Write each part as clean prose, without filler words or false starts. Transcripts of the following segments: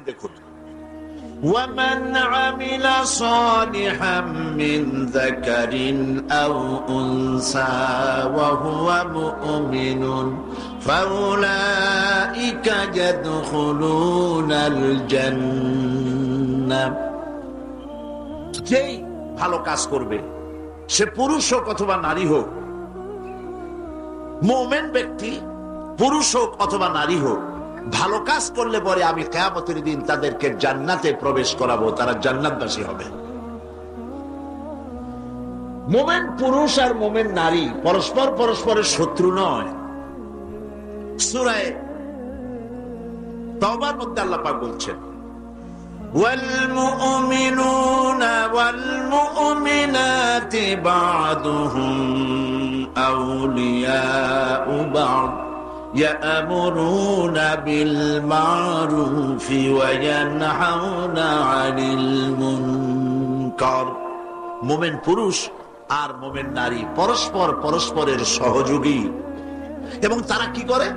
দেখুন, وَمَنْ عَمِلَ صَالِحًا مِنْ ذَكَرٍ أَوْ أُنْثَى وَهُوَ مُؤْمِنٌ فَأُولَئِكَ يَدْخُلُونَ الْجَنَّةَ। যেই ভালো কাজ করবে, সে পুরুষ হোক অথবা নারী হোক, মুমিন ব্যক্তি পুরুষ হোক অথবা নারী হোক, ভালো কাজ করলে পরে আমি কিয়ামতের দিন তাদেরকে জান্নাতে প্রবেশ করাবো, তারা জান্নাতবাসী হবে। মুমিন পুরুষ আর মুমিন নারী পরস্পর পরস্পরের শত্রু নয়। সূরা তাওবার মধ্যে আল্লাহ পাক বলছেন, والمؤمنون والمؤمنات بعضهم أولياء بعض يأمرون بالمعروف وينهون عن المنكر। মুমিন পুরুষ আর মুমিন নারী পরস্পর পরস্পরের সহযোগী, এবং তারা কি করে?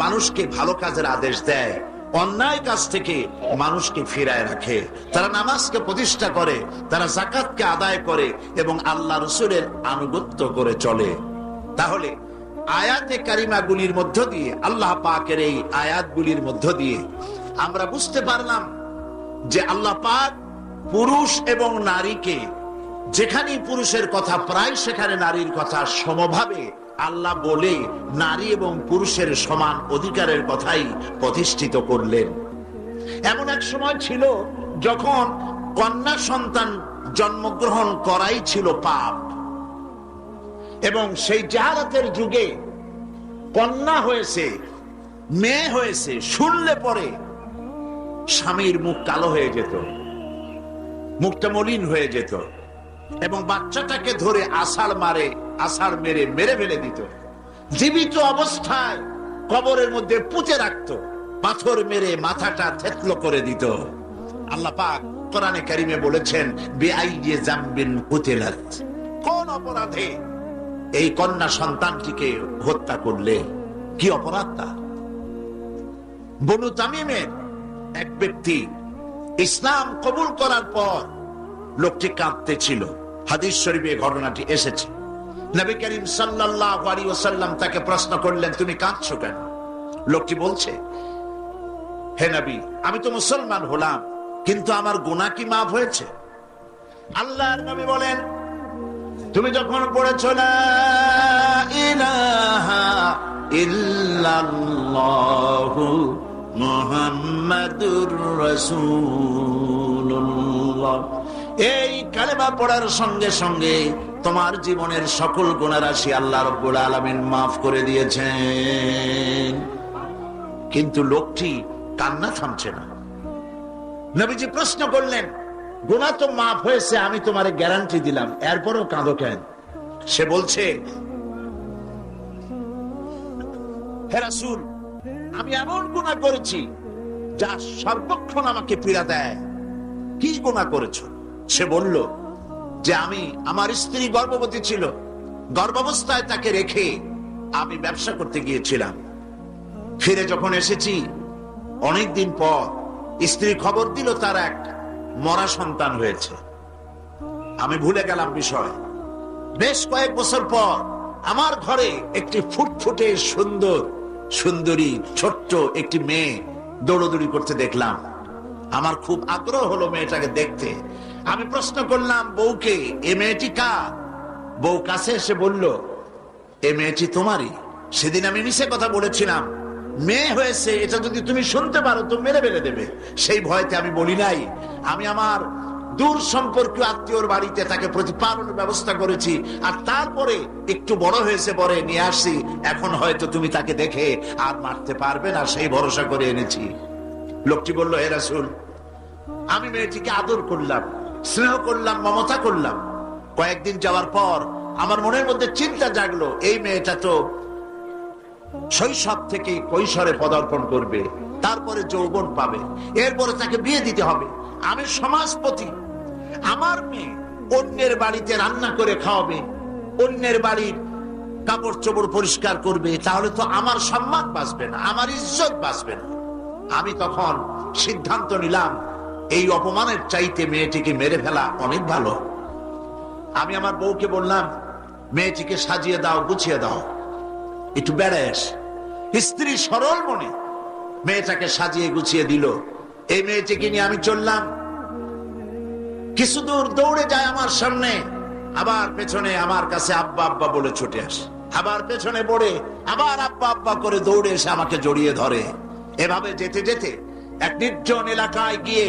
মানুষকে ভালো কাজের আদেশ দেয়, অন্যায় কাজ থেকে মানুষকে ফিরায় রাখে। তারা নামাজকে প্রতিষ্ঠা করে, তারা যাকাতকে আদায় করে এবং আল্লাহ রাসূলের আনুগত্য করে চলে। তাহলে আয়াতে কারিমাগুলির মধ্য দিয়ে, আল্লাহ পাকের এই আয়াতগুলির মধ্য দিয়ে আমরা বুঝতে পারলাম যে আল্লাহ পাক পুরুষ এবং নারীকে, যেখানেই পুরুষের কথা প্রায় সেখানে নারীর কথা সমভাবে আল্লাহ বলে নারী এবং পুরুষের সমান অধিকারের কথাই প্রতিষ্ঠিত করলেন। এমন এক সময় ছিল যখন কন্যা সন্তান জন্মগ্রহণ করাই ছিল পাপ, এবং সেই জাহালাতের যুগে কন্যা হয়েছে, মেয়ে হয়েছে শুনলে পরে স্বামীর মুখ কালো হয়ে যেত, মুখটা মলিন হয়ে যেত, এবং বাচ্চাটাকে ধরে আষাঢ় মেরে ফেলে দিত। জীবিত অবস্থায় কবরের মধ্যে পুঁতে রাখত, পাথর মেরে মাথাটা থেতলো করে দিত। আল্লাহ পাক কোরআনে কারিমে বলেছেন, বিআইয়ি যামবিন কুতিলাত, কোন অপরাধে এই কন্যা সন্তানটিকে হত্যা করলে? কি অপরাধ তার? বনু তামিমের এক ব্যক্তি ইসলাম কবুল করার পর লোকটি কাঁদতেছিল। হাদিস শরীফে ঘটনাটি এসেছে। নবী করিম সাল্লাল্লাহু আলাইহি ওয়াসাল্লাম তাকে প্রশ্ন করলেন, তুমি কাঁদছো কেন? লোকটি বলছে, হে নবী, আমি তো মুসলমান হলাম, কিন্তু আমার গুনাহ কি মাফ হয়েছে? আল্লাহর নবী বলেন, তুমি যখন পড়েছো লা ইলাহা ইল্লাল্লাহু মুহাম্মাদুর রাসূলুল্লাহ, এই কালেমা পড়ার সঙ্গে সঙ্গে তোমার জীবনের সকল গুনাহ রাশি আল্লাহ রাব্বুল আলামিন মাফ করে দিয়েছেন। কিন্তু লোকটি কান্না থামছে না। নবীজি প্রশ্ন করলেন, গুনাহ তো মাফ হয়েছে, আমি তোমারে গ্যারান্টি দিলাম, এরপরও কাঁদো কেন? সে বলছে, হে রাসূল, আমি এমন গুনাহ করেছি যা সর্বক্ষণ আমাকে পীড়া দেয়। কি গুনাহ করেছো? সে বলল যে আমার স্ত্রী গর্ভবতী ছিল, গর্ভাবস্থায় তাকে রেখে আমি ব্যবসা করতে গিয়েছিলাম। ফিরে যখন এসেছি অনেকদিন পর স্ত্রী খবর দিল তার এক মরা সন্তান হয়েছে। আমি ভুলে গেলাম বিষয়। বেশ কয়েক বছর পর আমার ঘরে একটি ফুটফুটে সুন্দরী ছোট্ট একটি মেয়ে দৌড়দৌড়ি করতে দেখলাম। আমার খুব আগ্রহ হলো মেয়েটাকে দেখতে। আমি প্রশ্ন করলাম বউকে, এ মেয়েটি কার? বউ কাছে এসে বলল, এ মেয়েটি তোমারই। সেদিন আমি মিছে কথা বলেছিলাম, মেয়ে হয়েছে এটা যদি তুমি শুনতে পারো তো মেরে ফেলে দেবে। সেই ভয়তে আমি বলি নাই। আমি আমার দূর সম্পর্কীয় আত্মীয়র বাড়িতে তাকে প্রতিপালনের ব্যবস্থা করেছি, আর তারপরে একটু বড় হয়েছে পরে নিয়ে আসছি। এখন হয়তো তুমি তাকে দেখে আর মারতে পারবে না, সেই ভরসা করে এনেছি। লোকটি বলল, হে রাসূল, আমি মেয়েটিকে আদর করলাম, স্নেহ করলাম, মমতা করলাম। কয়েকদিন যাওয়ার পর আমার মনের মধ্যে চিন্তা জাগলো, এই মেয়েটা তো শৈশব থেকে কৈশোরে পদার্পণ করবে, তারপরে যৌবন পাবে, এরপরে তাকে বিয়ে দিতে হবে। আমি সমাজপতি, আমার মেয়ে অন্যের বাড়িতে রান্না করে খাওয়াবে, অন্যের বাড়ির কাপড় চোপড় পরিষ্কার করবে, তাহলে তো আমার সম্মান বাঁচবে না, আমার ইজ্জত বাঁচবে না। আমি তখন সিদ্ধান্ত নিলাম এই অপমানের চাইতে মেয়েটিকে মেরে ফেলা অনেক ভালো। আমি আমার বউকে বললাম, মেয়েটিকে সাজিয়ে দাও, গুছিয়ে দাও, একটু বেড়াস। স্ত্রী সরল মনে মেয়েটাকে সাজিয়ে গুছিয়ে দিল। এই মেয়েটিকে নিয়ে আমি চললাম। কিছু দূর দৌড়ে যায় আমার সামনে, আবার পেছনে আমার কাছে আব্বা আব্বা বলে ছুটে আসে, আবার পেছনে পড়ে আবার আব্বা আব্বা করে দৌড়ে এসে আমাকে জড়িয়ে ধরে। এভাবে যেতে যেতে এক নির্জন এলাকায় গিয়ে,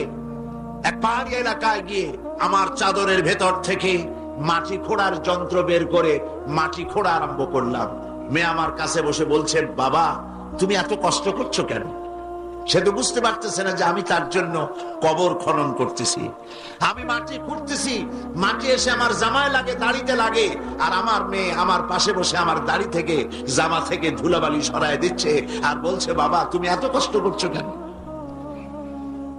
এক পাহাড়ি এলাকায় গিয়ে আমার চাদরের ভেতর থেকে মাটি খোঁড়ার যন্ত্র বের করে মাটি খোঁড়া আরম্ভ করলাম। মেয়ে আমার কাছে বসে বলছে, বাবা তুমি এত কষ্ট করছো কেন? সে তো বুঝতে পারতেছে না যে আমি তার জন্য কবর খনন করতেছি। আমি মাটি খুঁড়তেছি, মাটি এসে আমার জামায় লাগে, দাড়িতে লাগে, আর আমার মেয়ে আমার পাশে বসে আমার দাড়ি থেকে, জামা থেকে ধুলাবালি সরায় দিচ্ছে আর বলছে, বাবা তুমি এত কষ্ট করছো কেন?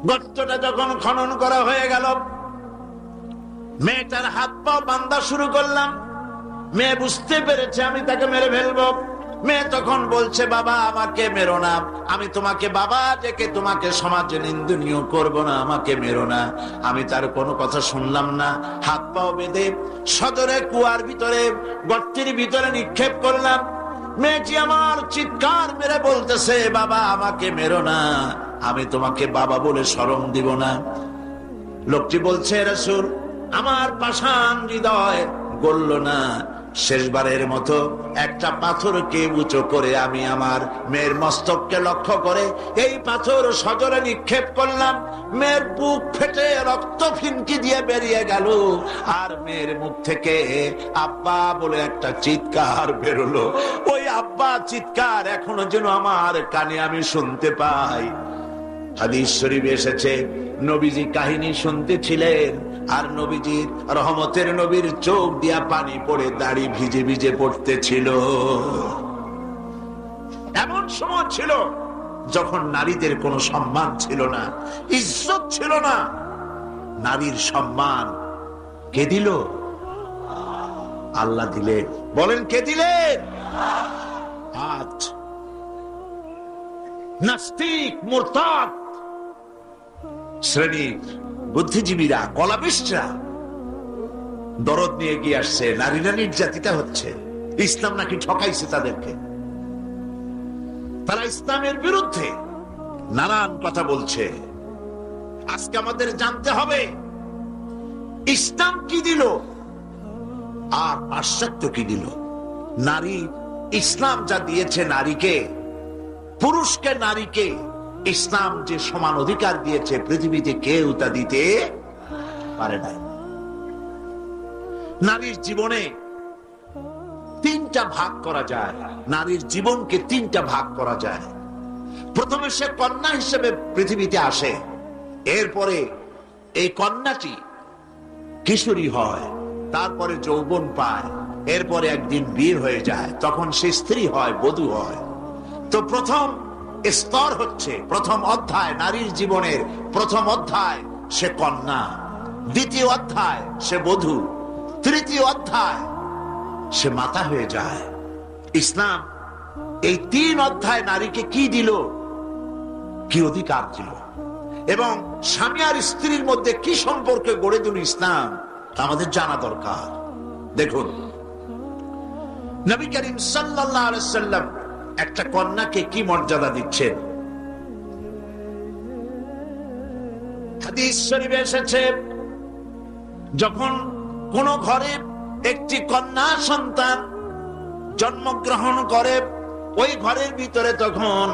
গর্তটা যখন খনন করা হয়ে গেল, মেয়েটার হাত পা বাঁধা শুরু করলাম। মেয়ে বুঝতে পেরেছে আমি তাকে মেরে ফেলবো। মেয়ে তখন বলছে, বাবা আমাকে মেরো না, আমি তোমাকে বাবা ডেকে তোমাকে সমাজে নিন্দনীয় করব না, আমাকে মেরো না। আমি তার কোনো কথা শুনলাম না। হাত পাও বেঁধে সদরে কুয়ার ভিতরে, গর্তের ভিতরে নিক্ষেপ করলাম। মেয়েটি আমার চিৎকার মেরে বলতেছে, বাবা আমাকে মেরো না, আমি তোমাকে বাবা বলে শরম দিব না। লোকটি বলছে, রাসূল আমার পাষাণ হৃদয় গলল না। শেষবারের মতো একটা পাথরকে উঁচু করে আমি আমার মেয়ের মস্তককে লক্ষ্য করে এই পাথর সজলে নিক্ষেপ করলাম। মেয়ের বুক ফেটে রক্ত ফিনকি দিয়ে বেরিয়ে গেল, আর মেয়ের মুখ থেকে আব্বা বলে একটা চিৎকার বেরোলো। ওই আব্বা চিৎকার এখনো যেন আমার কানে আমি শুনতে পাই। হাদিস শরীফে এসেছে, নবীজি কাহিনী শুনতেছিলেন আর নবীজির রহমতের নবীর চোখ দিয়া পানি পড়ে দাড়ি ভিজে ভিজে পড়তেছিল। এমন সময় ছিল যখন নারীদের কোনো সম্মান ছিল না, ইজ্জত ছিল না। নারীর সম্মান কে দিল? আল্লাহ দিলেন। বলেন কে দিলেন? আজ নাস্তিক মুরতাদ শ্রেণীর বুদ্ধিজীবীরা, কলাবিষ্টরা দরদ নিয়ে গিয়ে আসছে, নারীরা নির্যাতিতা হচ্ছে, ইসলাম নাকি ঠকাইছে তাদেরকে। তারা ইসলামের বিরুদ্ধে নানান কথা বলছে। আজকে আমাদের জানতে হবে ইসলাম কি দিল আর পাশ্চাত্য কি দিল। নারী, ইসলাম যা দিয়েছে নারীকে, পুরুষকে নারীকে ইসলাম যে সমান অধিকার দিয়েছে, পৃথিবীতে কেউ তা দিতে পারে না। নারীর জীবনে তিনটা ভাগ করা যায়, নারীর জীবনকে তিনটা ভাগ করা যায়। প্রথমে সে কন্যা হিসেবে পৃথিবীতে আসে, এরপরে এই কন্যাটি কিশোরী হয়, তারপরে যৌবন পায়, এরপরে একদিন বিয়ে হয়ে যায়, তখন সে স্ত্রী হয়, বধূ হয়। তো প্রথম স্তর হচ্ছে, প্রথম অধ্যায় নারীর জীবনের প্রথম অধ্যায় সে কন্যা, দ্বিতীয় অধ্যায় সে বধূ, তৃতীয় অধ্যায় সে মাতা হয়ে যায়। ইসলাম এই তিন অধ্যায় নারীকে কি দিল, কি অধিকার দিল, এবং স্বামী আর স্ত্রীর মধ্যে কি সম্পর্কে গড়ে দিল ইসলাম, আমাদের জানা দরকার। দেখুন, নবী করিম সাল্লাল্লাহু আলাইহি সাল্লাম একটা কন্যাকে কি মর্যাদা দিচ্ছেন। হাদিস শরীফে এসেছে, যখন কোন ঘরে একটি কন্যা সন্তান জন্মগ্রহণ করে, ওই ঘরের ভিতরে তখন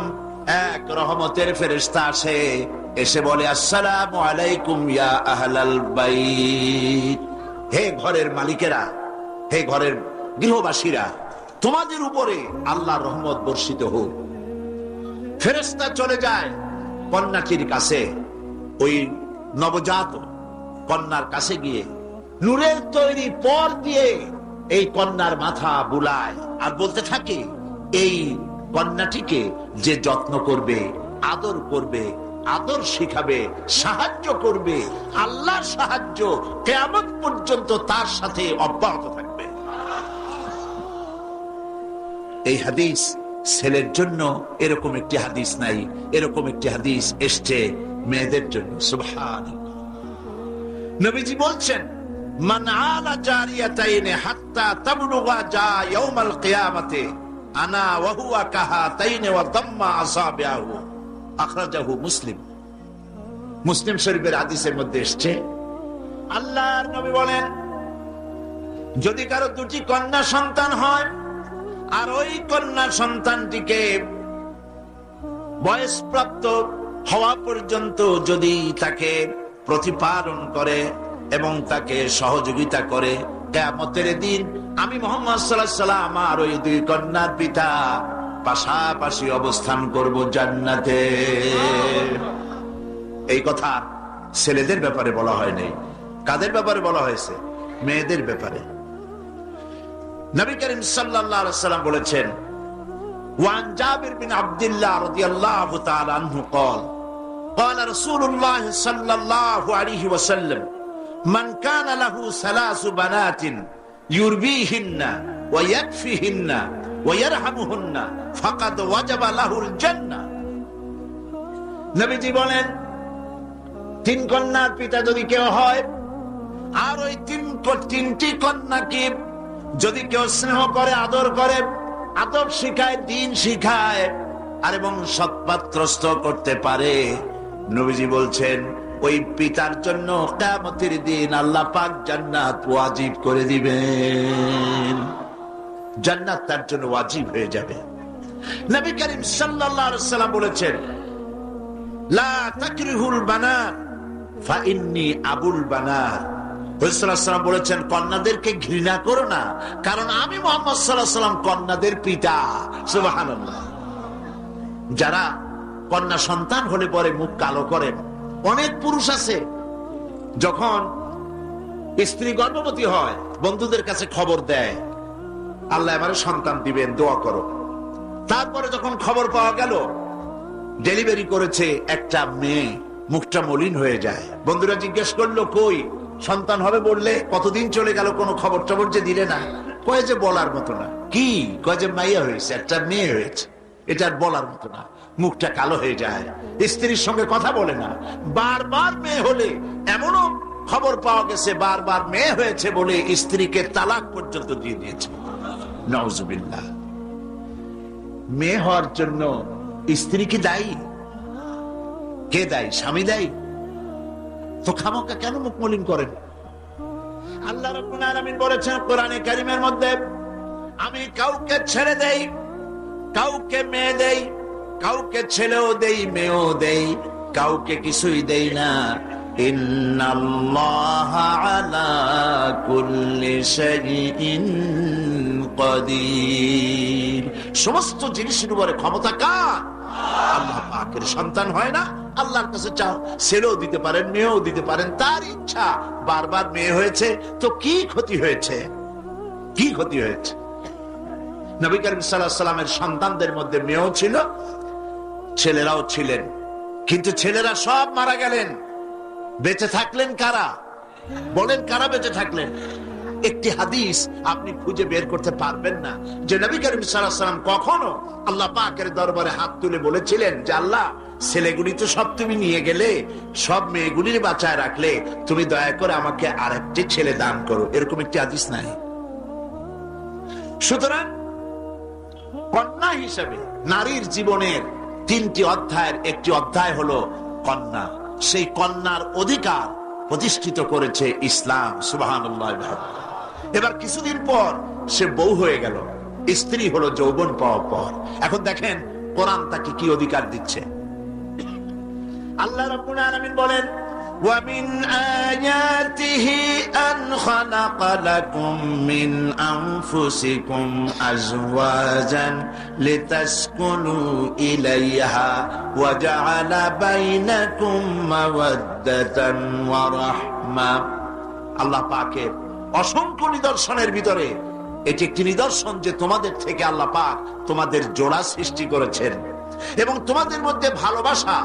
এক রহমতের ফেরেশতা আসে, এসে বলে, আসসালামু আলাইকুম ইয়া আহলাল বাইত। হে ঘরের মালিকেরা, হে ঘরের গৃহবাসীরা, তোমাদের উপরে আল্লাহর রহমত বর্ষিত হোক। ফেরেশতা চলে যায় কন্যাটির কাছে, ওই নবজাত কন্যার কাছে গিয়ে নূরের তৈরি পর দিয়ে এই কন্যার মাথা বুলায় আর বলতে থাকে, এই কন্যাটিকে যে যত্ন করবে, আদর করবে, আদর শিখাবে, সাহায্য করবে, আল্লাহর সাহায্য কিয়ামত পর্যন্ত তার সাথে অব্যাহত থাকবে। এই হাদিস ছেলের জন্য এরকম একটি হাদিস নাই, এরকম একটি হাদিস এসছে মেয়েদের জন্য। সুবহানাল্লাহ। নবীজি বলছেন, মান আলা জারিয়াতাইনি হাত্তা তাবলুগা জা ইয়াউমাল কিয়ামাতি আনা ওয়া হুয়া কাহাতাইনি ওয়া দাম্মা আসাবিহু। আখরাজাহু মুসলিম। মুসলিম শরীফের হাদিসের মধ্যে এসেছে, আল্লাহর নবী বলেন, যদি কারো দুটি কন্যা সন্তান হয় আর ওই কন্যা সন্তানটিকে বয়সপ্রাপ্ত হওয়া পর্যন্ত যদি তাকে প্রতিপালন করে এবং তাকে সহযোগিতা করে, কিয়ামতের দিন আমি মুহাম্মদ সাল্লাল্লাহু আলাইহি ওয়াসাল্লাম আর ওই দুই কন্যার পিতা পাশাপাশি অবস্থান করব জান্নাতে। এই কথা ছেলেদের ব্যাপারে বলা হয় নাই। কাদের ব্যাপারে বলা হয়েছে? মেয়েদের ব্যাপারে। নবী করিম সাল্লাল্লাহু আলাইহি ওয়াসাল্লাম বলেছেন, ওয়ান জাবির বিন আব্দুল্লাহ রাদিয়াল্লাহু তাআলা আনহু قال قال رسول الله صلى الله عليه وسلم من كان له ثلاث بنات يربيهن ويكفيهن ويرحمهن فقد وجب له الجنة। নবীজি বলেন, তিন কন্যার পিতা যদি কেউ হয় আর ওই তিনটি কন্যাকে যদি কেউ স্নেহ করে, আদর করে, আদব শিখায়, দ্বীন শিখায় আর এবং সৎপাত্রস্থ করতে পারে, নবীজি বলছেন ওই পিতার জন্য কিয়ামতের দিন আল্লাহ পাক জান্নাত ওয়াজিব করে দিবেন। জান্নাত তার জন্য ওয়াজিব হয়ে যাবে। নবী করিম সাল্লাল্লাহু আলাইহি ওয়াসাল্লাম বলেছেন, লা তাকরিহুল বানাত ফা ইন্নী আবুল বানাত। রাসূলুল্লাহ সাল্লাল্লাহু আলাইহি ওয়াসাল্লাম বলেছেন, কন্যাদেরকে ঘৃণা করো না, কারণ আমি মুহাম্মদ সাল্লাল্লাহু আলাইহি ওয়াসাল্লাম কন্যাদের পিতা। সুবহানাল্লাহ। যারা কন্যা সন্তান হলে পরে মুখ কালো করেন, অনেক পুরুষ আছে যখন স্ত্রী গর্ভবতী হয় বন্ধুদের কাছে খবর দেয়, আল্লাহ আমারে সন্তান দিবেন, দোয়া করো। তারপরে যখন খবর পাওয়া গেল ডেলিভারি করেছে একটা মেয়ে, মুখটা মলিন হয়ে যায়। বন্ধুরা জিজ্ঞেস করলো, কই সন্তান হবে বললে, কতদিন চলে গেল কোনো খবর টবর যে দিলে না। কয়ে যে বলার মতো না। কি? কয়ে যে মাইয়া হয়েছে, একটা মেয়ে হয়েছে। এটা আর বলার মতো না। মুখটা কালো হয়ে যায়, স্ত্রীর সঙ্গে কথা বলে না। বারবার মেয়ে হলে, এমনও খবর পাওয়া গেছে বারবার মেয়ে হয়েছে বলে স্ত্রীকে তালাক পর্যন্ত দিয়ে দিয়েছে। নাউজুবিল্লাহ। মেয়ে হওয়ার জন্য স্ত্রী কি দায়ী? কে দায়ী? স্বামী দায়ী? তো খামোকা কেন মুখ মলিন করেন? আল্লাহ রাব্বুল আলামিন বলেছেন কোরআনে কারীমের মধ্যে, আমি কাউকে ছেড়ে দেই, কাউকে মেয়ে দেই, কাউকে ছেলেও দেই, মেয়েও দেই, কাউকে কিছুই দেই না। ইন্নাল্লাহা আলা কুল্লি শাইইন কাদির। সমস্ত জিনিসের উপরে ক্ষমতা কার? আল্লাহ পাকের। সন্তান হয় না, আল্লাহর কাছে চাও, ছেলেও দিতে পারেন, মেয়েও দিতে পারেন, তার ইচ্ছা। বারবার মেয়ে হয়েছে তো কি ক্ষতি হয়েছে? কি ক্ষতি হয়েছে? নবী করিম সাল্লাল্লাহু আলাইহি ওয়াসাল্লামের সন্তানদের মধ্যে মেয়েও ছিল, ছেলেরাও ছিলেন, কিন্তু ছেলেরা সব মারা গেলেন। বেঁচে থাকলেন কারা? বলেন, কারা বেঁচে থাকলেন? একটি হাদিস আপনি খুঁজে বের করতে পারবেন না যে নবী করিম সাল্লাল্লাহু আলাইহি ওয়াসাল্লাম কখনো আল্লাহ পাকের দরবারে হাত তুলে বলেছিলেন যে আল্লাহ, ছেলেগুলি তো সব তুমি নিয়ে গেলে, সব মেয়েগুলির বাঁচায় রাখলে, তুমি দয়া করে আমাকে আরেকটি ছেলে দান করো। এরকম একটি হাদিস নাই। সুতরাং কন্যা হিসেবে নারীর জীবনের তিনটি অধ্যায়ের একটি অধ্যায় হলো কন্যা। সেই কন্যার অধিকার প্রতিষ্ঠিত করেছে ইসলাম। সুবহানাল্লাহ। এবার কিছুদিন পর সে বউ হয়ে গেল, স্ত্রী হলো যৌবন পাওয়ার পর। এখন দেখেন কোরআন তাকে কি অধিকার দিচ্ছে। আল্লাহ রাব্বুল আলামিন বলেন, وَمِنْ آيَاتِهِ أَنْ خَلَقَ لَكُم مِّنْ أَنفُسِكُمْ أَزْوَاجًا لِتَسْكُنُوا إِلَيْهَا وَجَعَلَ بَيْنَكُم مَّوَدَّةً وَرَحْمَةً। আল্লাহ পাকের অসংখ্য নিদর্শনের ভিতরে এটি একটি নিদর্শন যে তোমাদের থেকে আল্লাহ পাক তোমাদের জোড়া সৃষ্টি করেছেন এবং তোমাদের মধ্যে ভালোবাসা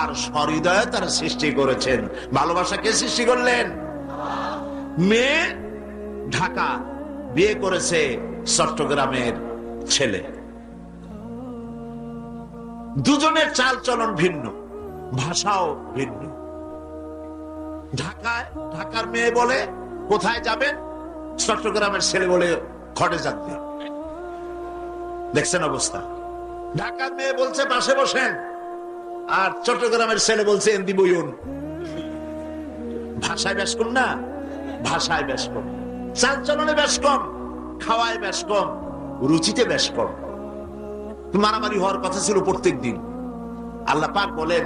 আর সহৃদয়তার সৃষ্টি করেছেন। ভালোবাসা কে সৃষ্টি করলেন? মেয়ে ঢাকা, বিয়ে করেছে চট্টগ্রামের ছেলে। দুজনের চাল চলন ভিন্ন, ভাষাও ভিন্ন। ঢাকার মেয়ে বলে কোথায় যাবেন, চট্টগ্রামের ছেলে বলে খড়ে যাচ্ছে। দেখছেন অবস্থা? ঢাকার মেয়ে বলছে পাশে বসেন, আর চট্টগ্রামের ছেলে বলছে এন্দি বইউন। ভাষায় বেশ কম না? ভাষায় বেশ কম, চাল চলনে বেশ কম, খাওয়ায় বেশ কম, রুচিতে বেশ কম। মারামারি হওয়ার কথা ছিল প্রত্যেক দিন। আল্লাহ পাক বলেন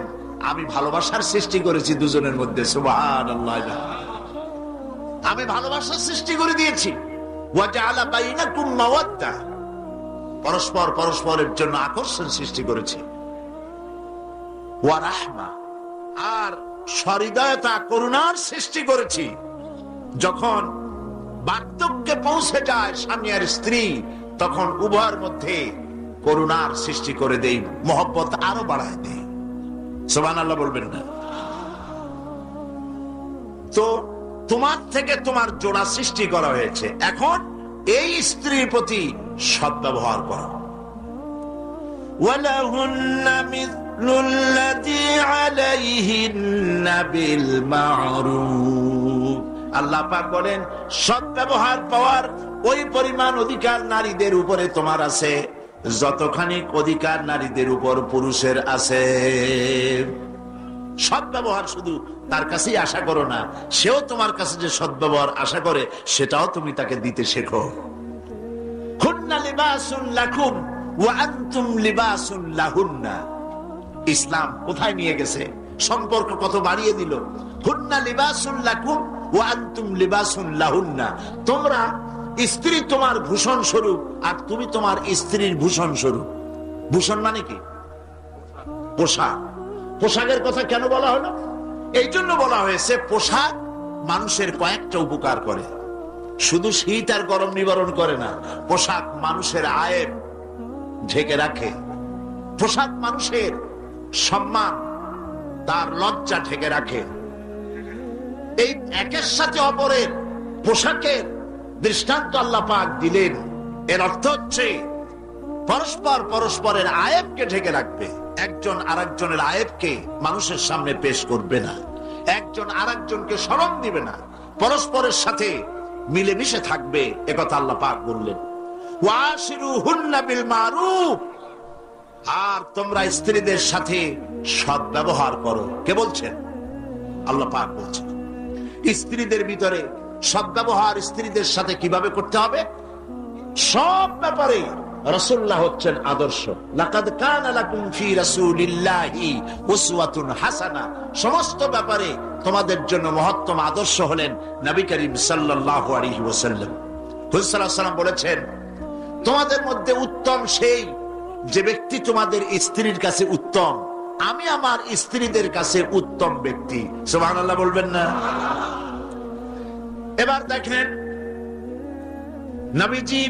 আমি ভালোবাসার সৃষ্টি করেছি দুজনের মধ্যে। সুবহানাল্লাহ, আমি ভালোবাসার সৃষ্টি করে দিয়েছি। ওয়া জাআলা বাইনাকুম মাওয়াদ্দা, পরস্পর পরস্পরের জন্য আকর্ষণ সৃষ্টি করেছি। ওয়া রাহমা, আর সহৃদয়তা করুণার সৃষ্টি করেছি। যখন বার্ধক্যে পৌঁছে যায় স্বামী আর স্ত্রী, তখন উভয়ের মধ্যে করুণার সৃষ্টি করে দেই, মহব্বত আরো বাড়ায় দেই। সুবহানাল্লাহ বলবেন না? তো তোমার থেকে তোমার জোড়া সৃষ্টি করা হয়েছে, এখন এই স্ত্রীর প্রতি সদ্ব্যবহার করো। ওয়ালাহুন্না মিথলুল্লাযী আলাইহিন্না বিল মা'রুফ। আল্লাহ পাক বলেন সদ্ব্যবহার পাওয়ার ওই পরিমাণ অধিকার নারীদের উপরে তোমার আছে যতখানি অধিকার নারীদের উপর পুরুষের আছে। সদ্ব্যবহার শুধু তার কাছেই আশা করো না, সেও তোমার কাছে যে সদ্ব্যবহার আশা করে সেটাও তুমি তাকে দিতে শেখো। হুন্না লিবাসুন লাকুম ওয়া আনতুম লিবাসুন লাহুন্না। ইসলাম কোথায় নিয়ে গেছে, সম্পর্ক কত বাড়িয়ে দিল। হুন্না লিবাসুন লাকুম ওয়া আনতুম লিবাসুন লাহুন্না। তোমরা স্ত্রী তোমার ভূষণ স্বরূপ, আর তুমি তোমার স্ত্রীর ভূষণ স্বরূপ। ভূষণ মানে কি? পোশাক। পোশাকের কথা কেন বলা হলো? এই জন্য বলা হয়েছে পোশাক মানুষের কয়েকটা উপকার করে, শুধু শীত আর গরম নিবারণ করে না। পোশাক মানুষের আয়েব ঢেকে রাখে, পোশাক মানুষের সম্মান, তার লজ্জা ঢেকে রাখে। এই একের সাথে অপরের পোশাকের দৃষ্টান্ত আল্লাহ পাক দিলেন। এর অর্থ হচ্ছে পরস্পর পরস্পরের আয়েবকে ঢেকে রাখবে। একজন আরেকজনের আয়েবকে মানুষের সামনে পেশ করবে না, একজন আরেকজনকে শরম দিবে না, পরস্পরের সাথে মিলেমিশে থাকবে, একথা আল্লাহ পাক বললেন। ওয়াশিরুহুন্না বিল মারুফ, আর তোমরা স্ত্রীদের সাথে সদ্ব্যবহার করো। কে বলছেন? আল্লাহ পাক বলছেন। স্ত্রীদের ভিতরে সদ্ব্যবহার স্ত্রীদের সাথে কিভাবে করতে হবে, সব ব্যাপারে রাসূলুল্লাহ হচ্ছেন আদর্শ। লাকাদ কানা লাকুম ফি রাসূলিল্লাহি উসওয়াতুন হাসানাহ। সমস্ত ব্যাপারে তোমাদের জন্য মহত্তম আদর্শ হলেন নবী করিম সাল্লাল্লাহু আলাইহি ওয়াসাল্লাম। হুজুর সাল্লাল্লাহু আলাইহি ওয়াসাল্লাম বলেছেন তোমাদের মধ্যে উত্তম সেই যে ব্যক্তি তোমাদের স্ত্রীর কাছে উত্তম। আমি আমার স্ত্রীদের কাছে উত্তম ব্যক্তি। সুবহানাল্লাহ বলবেন না? এবার দেখেন নবীজি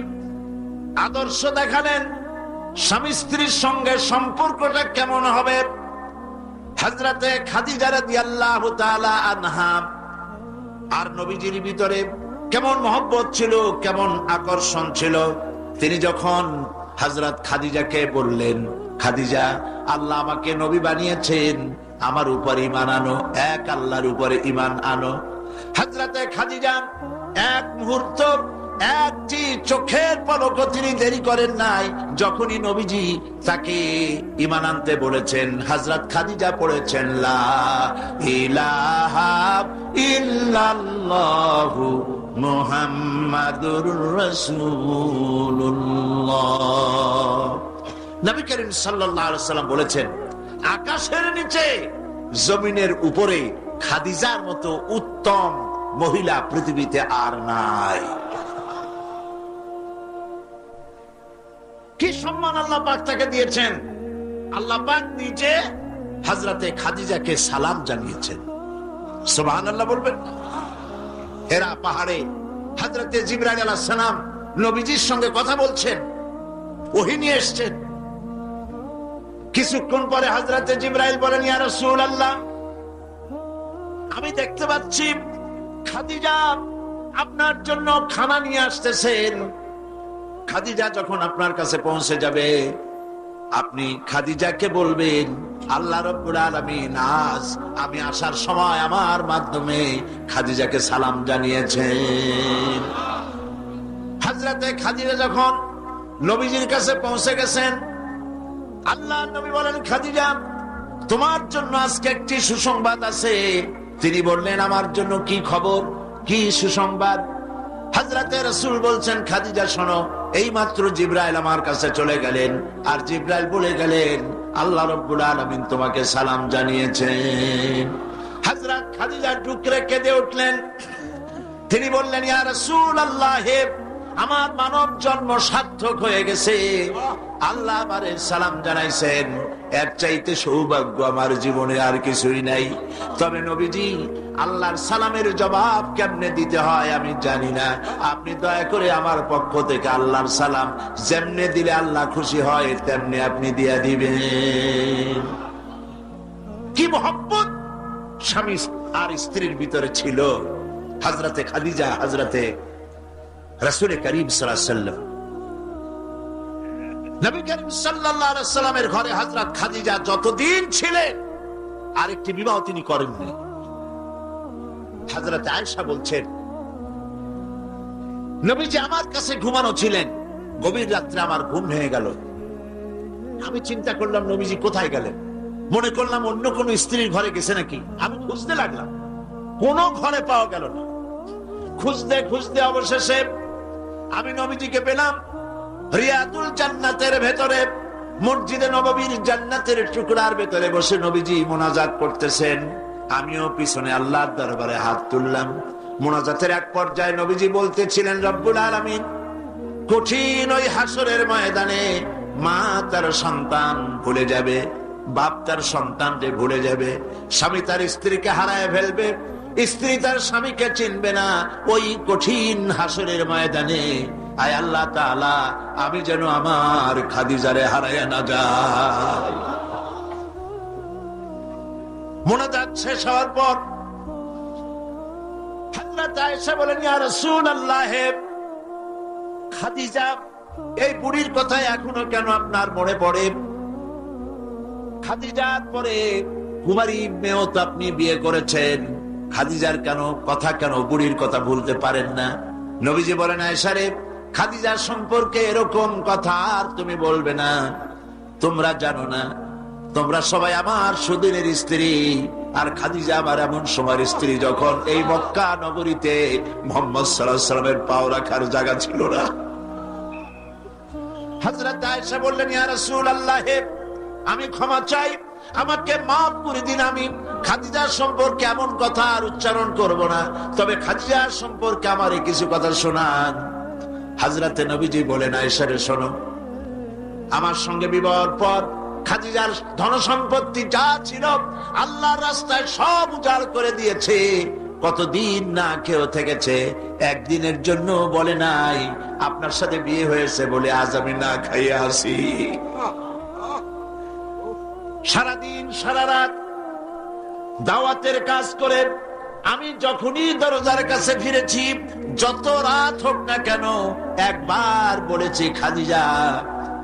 আদর্শ দেখালেন স্বামী স্ত্রীর সঙ্গে সম্পর্কটা কেমন হবে। হযরতে খাদিজা রাদিয়াল্লাহু তাআলা আনহা আর নবীজির ভিতরে কেমন মহব্বত ছিল, কেমন আকর্ষণ ছিল। তিনি যখন হযরত খাদিজাকে বললেন, খাদিজা আল্লাহ আমাকে নবী বানিয়েছেন, আমার উপর ঈমান আনো, এক আল্লাহর উপরে ঈমান আনো। হযরতে খাদিজা এক মুহূর্ত, একটি চোখের পলকও তিনি দেরি করেন নাই। যখনই নবীজি তাকে ঈমান আনতে বলেছেন, হযরত খাদিজা পড়েছেন লা ইলাহা ইল্লাল্লাহু মুহাম্মাদুর রাসূলুল্লাহ। নবী করিম সাল্লাল্লাহু আলাইহি ওয়াসাল্লাম বলেছেন আকাশের নিচে জমিনের উপরে খাদিজার মতো উত্তম মহিলা পৃথিবীতে আর নাই। কি সম্মান আল্লাহ পাক তাকে দিয়েছেন। আল্লাহ পাক নিজে হযরতে খাদিজাকে সালাম জানিয়েছেন। সুবহানাল্লাহ বলবেন? হেরা পাহাড়ে হযরতে জিবরাইল আলাইহিস সালাম নবীজির সঙ্গে কথা বলছেন, ওহী নিয়ে এসেছেন। কিছুক্ষণ পরে হযরতে জিবরাইল বলেন, ইয়া রাসূলুল্লাহ, আমি দেখতে পাচ্ছি খাদিজা আপনার জন্য খানা নিয়ে আসতেছেন। খাদিজা যখন আপনার কাছে পৌঁছে যাবে, আপনি খাদিজাকে বলবেন আল্লাহ রাব্বুল আলামিন আজ আমি আসার সময় আমার মাধ্যমে খাদিজাকে সালাম জানিয়েছেন। হযরতে খাদিজা যখন নবীজির কাছে পৌঁছে গেছেন, আল্লাহর নবী বলেন, খাদিজা তোমার জন্য আজকে একটি সুসংবাদ আছে। তিনি বললেন, আমার জন্য কি খবর, কি সুসংবাদ? হযরতে রাসূল বলছেন, খাদিজা শোনো, এই মাত্র জিবরাইল আমার কাছে চলে গেলেন, আর জিবরাইল বলে গেলেন আল্লাহ রাব্বুল আলামিন তোমাকে সালাম জানিয়েছেন। হযরত খাদিজা টুকরে কেঁদে উঠলেন। তিনি বললেন, ইয়া রাসূলুল্লাহ, আমার মানব জন্ম সার্থক হয়ে গেছে, আল্লাহ আমারে সালাম জানাইছেন, এর চাইতে সৌভাগ্য আমার জীবনে আর কিছুই নাই। তবে নবীজি, আল্লাহর সালামের জবাব কেমনে দিতে হয় আমি জানি না, আপনি দয়া করে আমার পক্ষ থেকে আল্লাহর সালাম যেমনে দিলে আল্লাহ খুশি হয় তেমনি আপনি দিয়া দিবেন। কি মহব্বত স্বামী আর স্ত্রীর ভিতরে ছিল। হযরতে খাদিজা হযরতে রাসূল করিম সাল্লাল্লাহু আলাইহি ওয়াসাল্লাম, নবী করিম সাল্লাল্লাহু আলাইহি ওয়াসাল্লামের ঘরে হযরত খাদিজা যতদিন ছিলেন আরেকটি বিবাহ তিনি করেননি। হযরত আয়েশা বলছেন, নবীজি আমার কাছে ঘুমানো ছিলেন, গভীর রাত্রে আমার ঘুম ভেঙে গেল। আমি চিন্তা করলাম নবীজি কোথায় গেলেন, মনে করলাম অন্য কোন স্ত্রীর ঘরে গেছে নাকি। আমি খুঁজতে লাগলাম, কোন ঘরে পাওয়া গেল না। খুঁজতে খুঁজতে অবশেষে আমি নবীজিকে পেলাম রিয়াদুল জান্নাতের ভেতরে, মসজিদে নববীর জান্নাতের টুকরার ভেতরে বসে নবীজি মোনাজাত করতেছেন। আমিও পিছনে আল্লাহর দরবারে হাত তুললাম। মোনাজাতের এক পর্যায়ে নবীজি বলতেছিলেন, রব্বুল আলামিন, কঠিন ওই হাসরের ময়দানে মা তার সন্তান ভুলে যাবে, বাপ তার সন্তানকে ভুলে যাবে, স্বামী তার স্ত্রীকে হারায় ফেলবে, স্ত্রী তার স্বামীকে চিনবে না। ওই কঠিন হাসরের ময়দানে আয় আল্লাহ তাআলা, আমি যেন আমার খাদিজারে হারায়া না যাই। মোনাজাত শেষ হওয়ার পর হযরত আয়েশা বলেন, ইয়া রাসূলুল্লাহ, খাদিজা এই বুড়ির কথা এখনো কেন আপনার মনে পড়ে? খাদিজার পরে কুমারী মেয়েও তো আপনি বিয়ে করেছেন, খাদিজার কেন বুড়ির কথা ভুলতে পারেন না? নবীজি বলেন, আয়েশা রে, খাদিজার সম্পর্কে এরকম কথা আর তুমি বলবে না। তোমরা জানো না, তোমরা সবাই আমার সুদিনের স্ত্রী, আর খাদিজা আমার এমন সময়ের স্ত্রী যখন এই মক্কা নগরীতে মুহাম্মদ সাল্লাল্লাহু আলাইহি ওয়াসাল্লামের পাও রাখার জায়গা ছিল না। হযরত আয়েশা বললেন, ইয়া রাসূলুল্লাহ, আমি ক্ষমা চাই, আমাকে মাফ করে দিন। আমি খাদিজার সম্পর্কে এমন কথা আর উচ্চারণ করব না, তবে খাদিজার সম্পর্কে আমার কিছু কথা শোনান। হযরতে নবীজি বলেন, আয়েশা রে, শোনো, আমার সঙ্গে বিবাহের পর খাদিজার ধন সম্পত্তি যা ছিল আল্লাহর রাস্তায় সব উজাড় করে দিয়েছে। কতদিন না খেয়ে থেকেছে, একদিনের জন্য বলে নাই আপনার সাথে বিয়ে হয়েছে বলে আজ আমি না খাইয়া আসি। সারাদিন সারা রাত দাওয়াতের কাজ করে আমি যখনই দরজার কাছে ফিরেছি, যত রাত হোক না কেন, একবার বলেছি খাদিজা,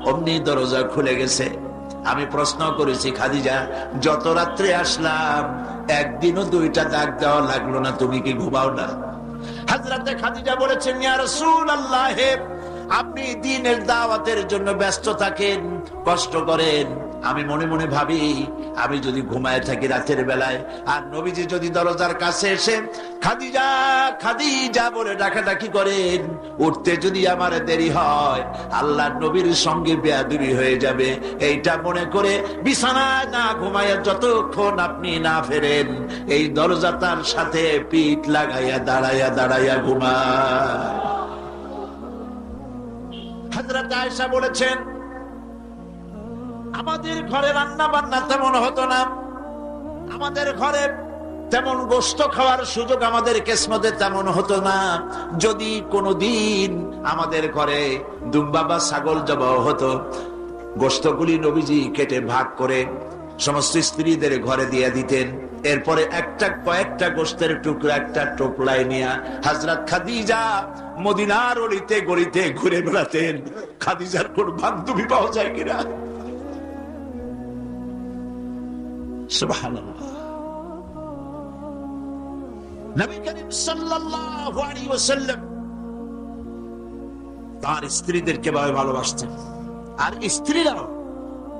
অমনি দরজা খুলে গেছে। আমি প্রশ্ন করেছি, খাদিজা, যত রাত্রে আসলাম একদিনও দুইটা ডাক দেওয়া লাগলো না, তুমি কি ঘুমাও না? হযরতে খাদিজা বলেছেন, ইয়া রাসূলুল্লাহ, আপনি দ্বীনের দাওয়াতের জন্য ব্যস্ত থাকেন, কষ্ট করেন। আমি মনে মনে ভাবি, আমি যদি ঘুমায় থাকি রাতের বেলায়, আর নবীজি যদি দরজার কাছে এসে খাদিজা খাদিজা বলে ডাকাডাকি করেন, উঠতে যদি আমার দেরি হয়, আল্লাহর নবীর সঙ্গে বেয়াদবি হয়ে যাবে। এইটা মনে করে বিছানায় না ঘুমায় যতক্ষণ আপনি না ফেরেন, এই দরজাটার সাথে পিঠ লাগাইয়া দাঁড়াইয়া দাঁড়াইয়া ঘুমায়। হযরত আয়েশা বলেছেন, আমাদের ঘরে রান্না বান্না তেমন হতো না, আমাদের ঘরে তেমন গোশত খাওয়ার সুযোগ আমাদের কিসমতে তেমন হতো না। যদি কোনোদিন আমাদের ঘরে দুম্বা বা ছাগল জবাই হতো, গোশতগুলি নবীজি কেটে ভাগ করে সমস্ত স্ত্রীদের ঘরে দিয়ে দিতেন। এরপরে কয়েকটা গোশতের টুকরা একটা টোপলায় নিয়ে হযরত খাদিজা মদিনার অলিতে গলিতে ঘুরে বেড়াতেন। খাদিজার কোন বান্ধবী পাওয়া যায় কিনা, সুবহানাল্লাহ। নবী করিম সাল্লাল্লাহু আলাইহি ওয়াসাল্লাম তার স্ত্রীদেরকে ভাবে ভালোবাসতেন, আর স্ত্রীরাও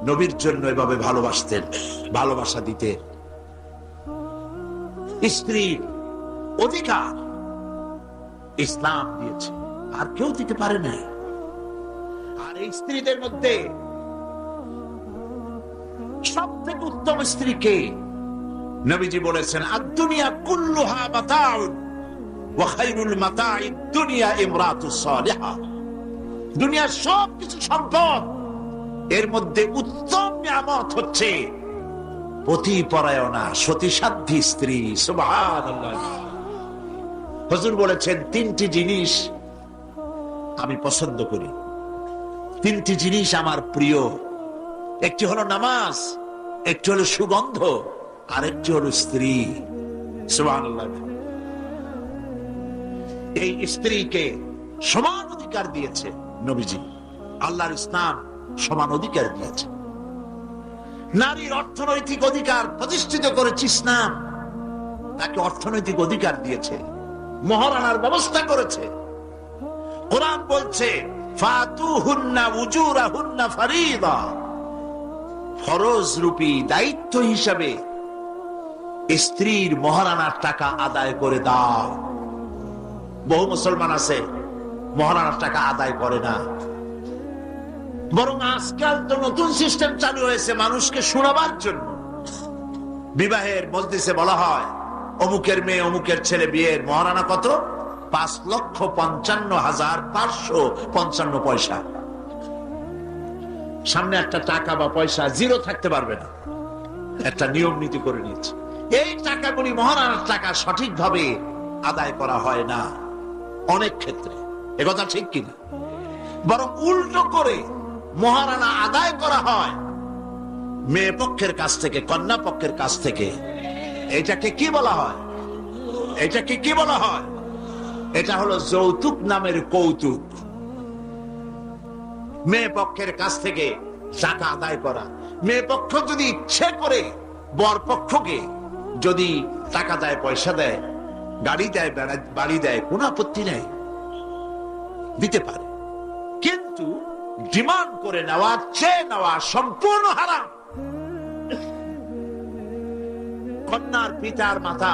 নবীর জন্য এভাবে ভালোবাসতেন, ভালোবাসা দিতেন। স্ত্রীর অধিকার ইসলাম দিয়েছে, আর কেউ দিতে পারে না। আর এই স্ত্রীদের মধ্যে সব থেকে উত্তম স্ত্রীকে নবীজি বলেছেন, আদ-দুনিয়া কুল্লুহা মাতাউন ওয়া খায়রুল মাতাইদ দুনিয়া ইমরাতুস সালিহা। দুনিয়ার সব কিছু সম্পদ, এর মধ্যে উত্তম নিয়ামত হচ্ছে পতিপরায়ণা সতীসাধ্যী স্ত্রী। সুবহানাল্লাহ। হুজুর বলেছেন, তিনটি জিনিস আমি পছন্দ করি, তিনটি জিনিস আমার প্রিয়। একটি হলো নামাজ, একটি হলো সুগন্ধ, আর একটি হলো স্ত্রী। সুবহানাল্লাহ। এই স্ত্রীকে সমান অধিকার দিয়েছে নবীজি, আল্লাহর ইসলাম সমান অধিকার দিয়েছে। নারীর অর্থনৈতিক অধিকার প্রতিষ্ঠিত করেছে ইসলাম, তাকে অর্থনৈতিক অধিকার দিয়েছে, মহারানার ব্যবস্থা করেছে। কোরআন বলছে, ফাতুহুন্না উজুরাহুন্না ফারিদা, ফরজ রূপী দায়িত্ব হিসাবে স্ত্রীর মহারানার টাকা আদায় করে দাও। বহু মুসলমান আছে মহারানার টাকা আদায় করে না, বরং আজকাল তো নতুন সিস্টেম চালু হয়েছে মানুষকে শোনাবার জন্য। বিবাহের মজলিসে বলা হয়, অমুকের মেয়ে অমুকের ছেলে বিয়ের মহারানা কত? 5,55,555 সামনে একটা টাকা বা পয়সা জিরো থাকতে পারবে না, একটা নিয়ম নীতি করে নিয়েছে। এই টাকাগুলি মহারানার টাকা সঠিকভাবে আদায় করা হয় না অনেক ক্ষেত্রে, একথা ঠিক কিনা? বরং উল্টো করে মহারানা আদায় করা হয় মেয়ে পক্ষের কাছ থেকে, কন্যা পক্ষের কাছ থেকে। এটাকে কি বলা হয়? এটাকে কি বলা হয়? এটা হলো যৌতুক নামের কৌতুক। মেয়ে পক্ষের কাছ থেকে টাকা আদায় করা। মেয়ে পক্ষ যদি ইচ্ছে করে বর পক্ষকে যদি টাকা দেয়, পয়সা দেয়, গাড়ি দেয়, বাড়ি দেয়, কোনো আপত্তি নেই, দিতে পারে। কিন্তু ডিমান্ড করে নেওয়া, চেয়ে নেওয়া সম্পূর্ণ হারাম। কন্যার পিতার মাতা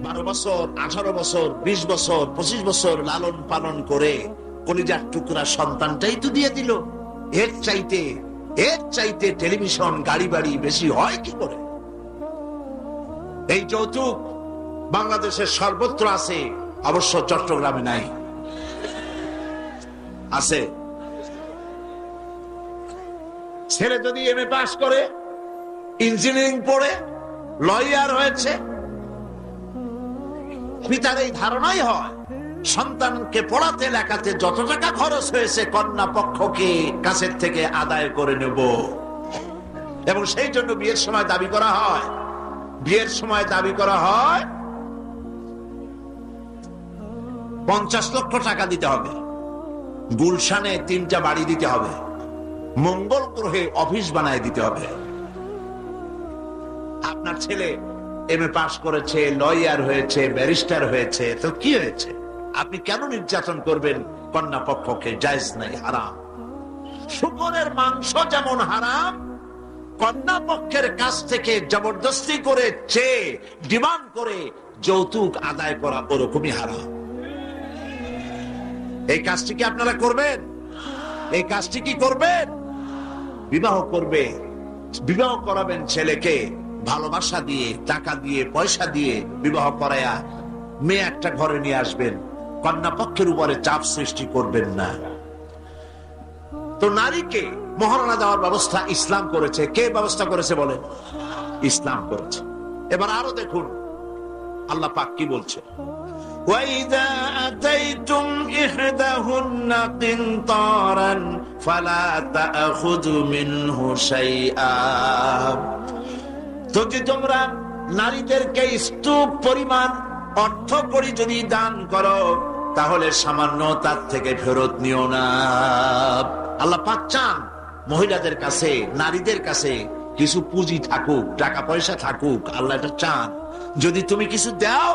12 বছর, 18 বছর, 20 বছর, 25 বছর লালন পালন করে কলিজার টুকরা সন্তানটাই তো দিয়ে দিল। এর চাইতে টেলিভিশন, গাড়ি বাড়ি বেশি হয় কি করে? এই যৌতুক বাংলাদেশের সর্বত্র আছে, অবশ্য চট্টগ্রামে নাই, আছে। ছেলে যদি এমএ পাস করে, ইঞ্জিনিয়ারিং পড়ে, লয়ার হয়েছে, পিতার এই ধারণাই হয় সন্তানকে পড়াতে লেখাতে যত টাকা খরচ হয়েছে কন্যা পক্ষকে কাছের থেকে আদায় করে নেব। এবং সেই জন্য বিয়ের সময় দাবি করা হয়, 50 লক্ষ টাকা দিতে হবে, গুলশানে 3টা বাড়ি দিতে হবে, মঙ্গল গ্রহে অফিস বানায় দিতে হবে। আপনার ছেলে এমএ পাস করেছে, লয়ার হয়েছে, ব্যারিস্টার হয়েছে, তো কি হয়েছে? আপনি কেন নির্যাতন করবেন কন্যা পক্ষকে? জায়েজ নাই, হারাম। শুকরের মাংস যেমন হারাম, কন্যা পক্ষের কাছ থেকে জবরদস্তি করে চেয়ে ডিমান্ড করে যৌতুক আদায় করা ওরকমই হারাম। এই কাজটি কি আপনারা করবেন? এই কাজটি কি করবেন? বিবাহ করবে, বিবাহ করাবেন ছেলেকে ভালোবাসা দিয়ে, টাকা দিয়ে, পয়সা দিয়ে বিবাহ করায়া মেয়ে একটা ঘরে নিয়ে আসবেন, কন্যা পক্ষের উপরে চাপ সৃষ্টি করবেন না। তো নারীকে মহারানা দেওয়ার ব্যবস্থা ইসলাম করেছে। কে ব্যবস্থা করেছে বলেন? ইসলাম করেছে। এবার আরো দেখুন আল্লাহ পাক কি বলছে, وَإِذَا أَتَيْتُمْ إِحْدَاهُنَّ قِنطَارًا فَلَا تَأْخُذُوا مِنْهُ شَيْئًا। যদি তোমরা নারীদেরকে স্তূপ পরিমাণ অর্থ করি যদি দান করো, তাহলে সামান্য তার থেকে ফেরত নিও না। আল্লাহ পাক চান মহিলাদের কাছে, নারীদের কাছে কিছু পুঁজি থাকুক, টাকা পয়সা থাকুক, আল্লাহ এটা চান। যদি তুমি কিছু দাও,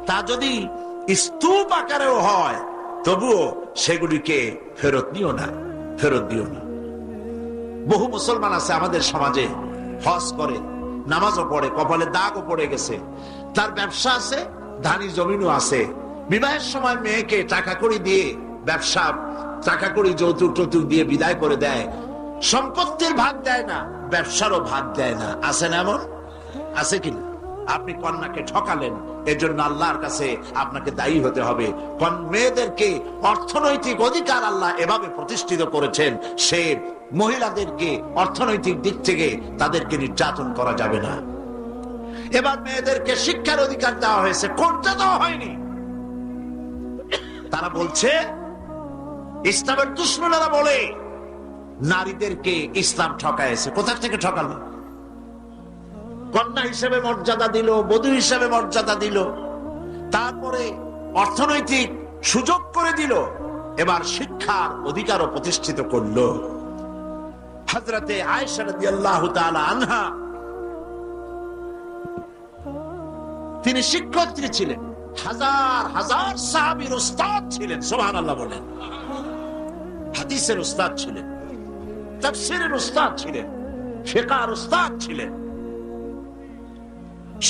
তা যদি স্তূপ আকারেও হয়, তবুও সেগুলিকে ফেরত নিও না, ফেরত দিও না। বহু মুসলমান আছে আমাদের সমাজে, হজ করে, নামাজও পড়ে, কপালে দাগও পড়ে গেছে, তার ব্যবসা আছে, ধানি জমিনও আছে, বিবাহের সময় মেয়েকে টাকা কড়ি দিয়ে, ব্যবসা টাকা কড়ি যৌতুক টৌতুক দিয়ে বিদায় করে দেয়, সম্পত্তির ভাগ দেয় না, ব্যবসারও ভাগ দেয় না। আছে না এমন? আছে কিনা? আপনি কন্যাকে ঠকালেন, এর জন্য আল্লাহর কাছে আপনাকে দায়ী হতে হবে। মেয়েদেরকে অর্থনৈতিক অধিকার আল্লাহ এভাবে প্রতিষ্ঠিত করেছেন, সে মহিলাদেরকে অর্থনৈতিক দিক থেকে তাদেরকে নির্যাতন করা যাবে না। এবার মেয়েদেরকে শিক্ষার অধিকার দেওয়া হয়েছে, কোনটা দেওয়া হয়নি? তারা বলছে, ইসলামের দুশমনেরা বলে নারীদেরকে ইসলাম ঠকাইছে। কোথা থেকে ঠকালো? কন্যা হিসেবে মর্যাদা দিল, বধূ হিসেবে মর্যাদা দিল, তারপরে অর্থনৈতিক সুযোগ করে দিল, এবার শিক্ষার অধিকারও প্রতিষ্ঠিত করলো। হযরতে আয়েশা রাদিয়াল্লাহু তাআলা আনহা, তিনি শিক্ষয়িত্রী ছিলেন, হাজার হাজার সাহাবীর উস্তাদ ছিলেন। সুবহানাল্লাহ বলেন। হাদিসের উস্তাদ ছিলেন, তাফসীরের উস্তাদ ছিলেন, ফিকহের উস্তাদ ছিলেন।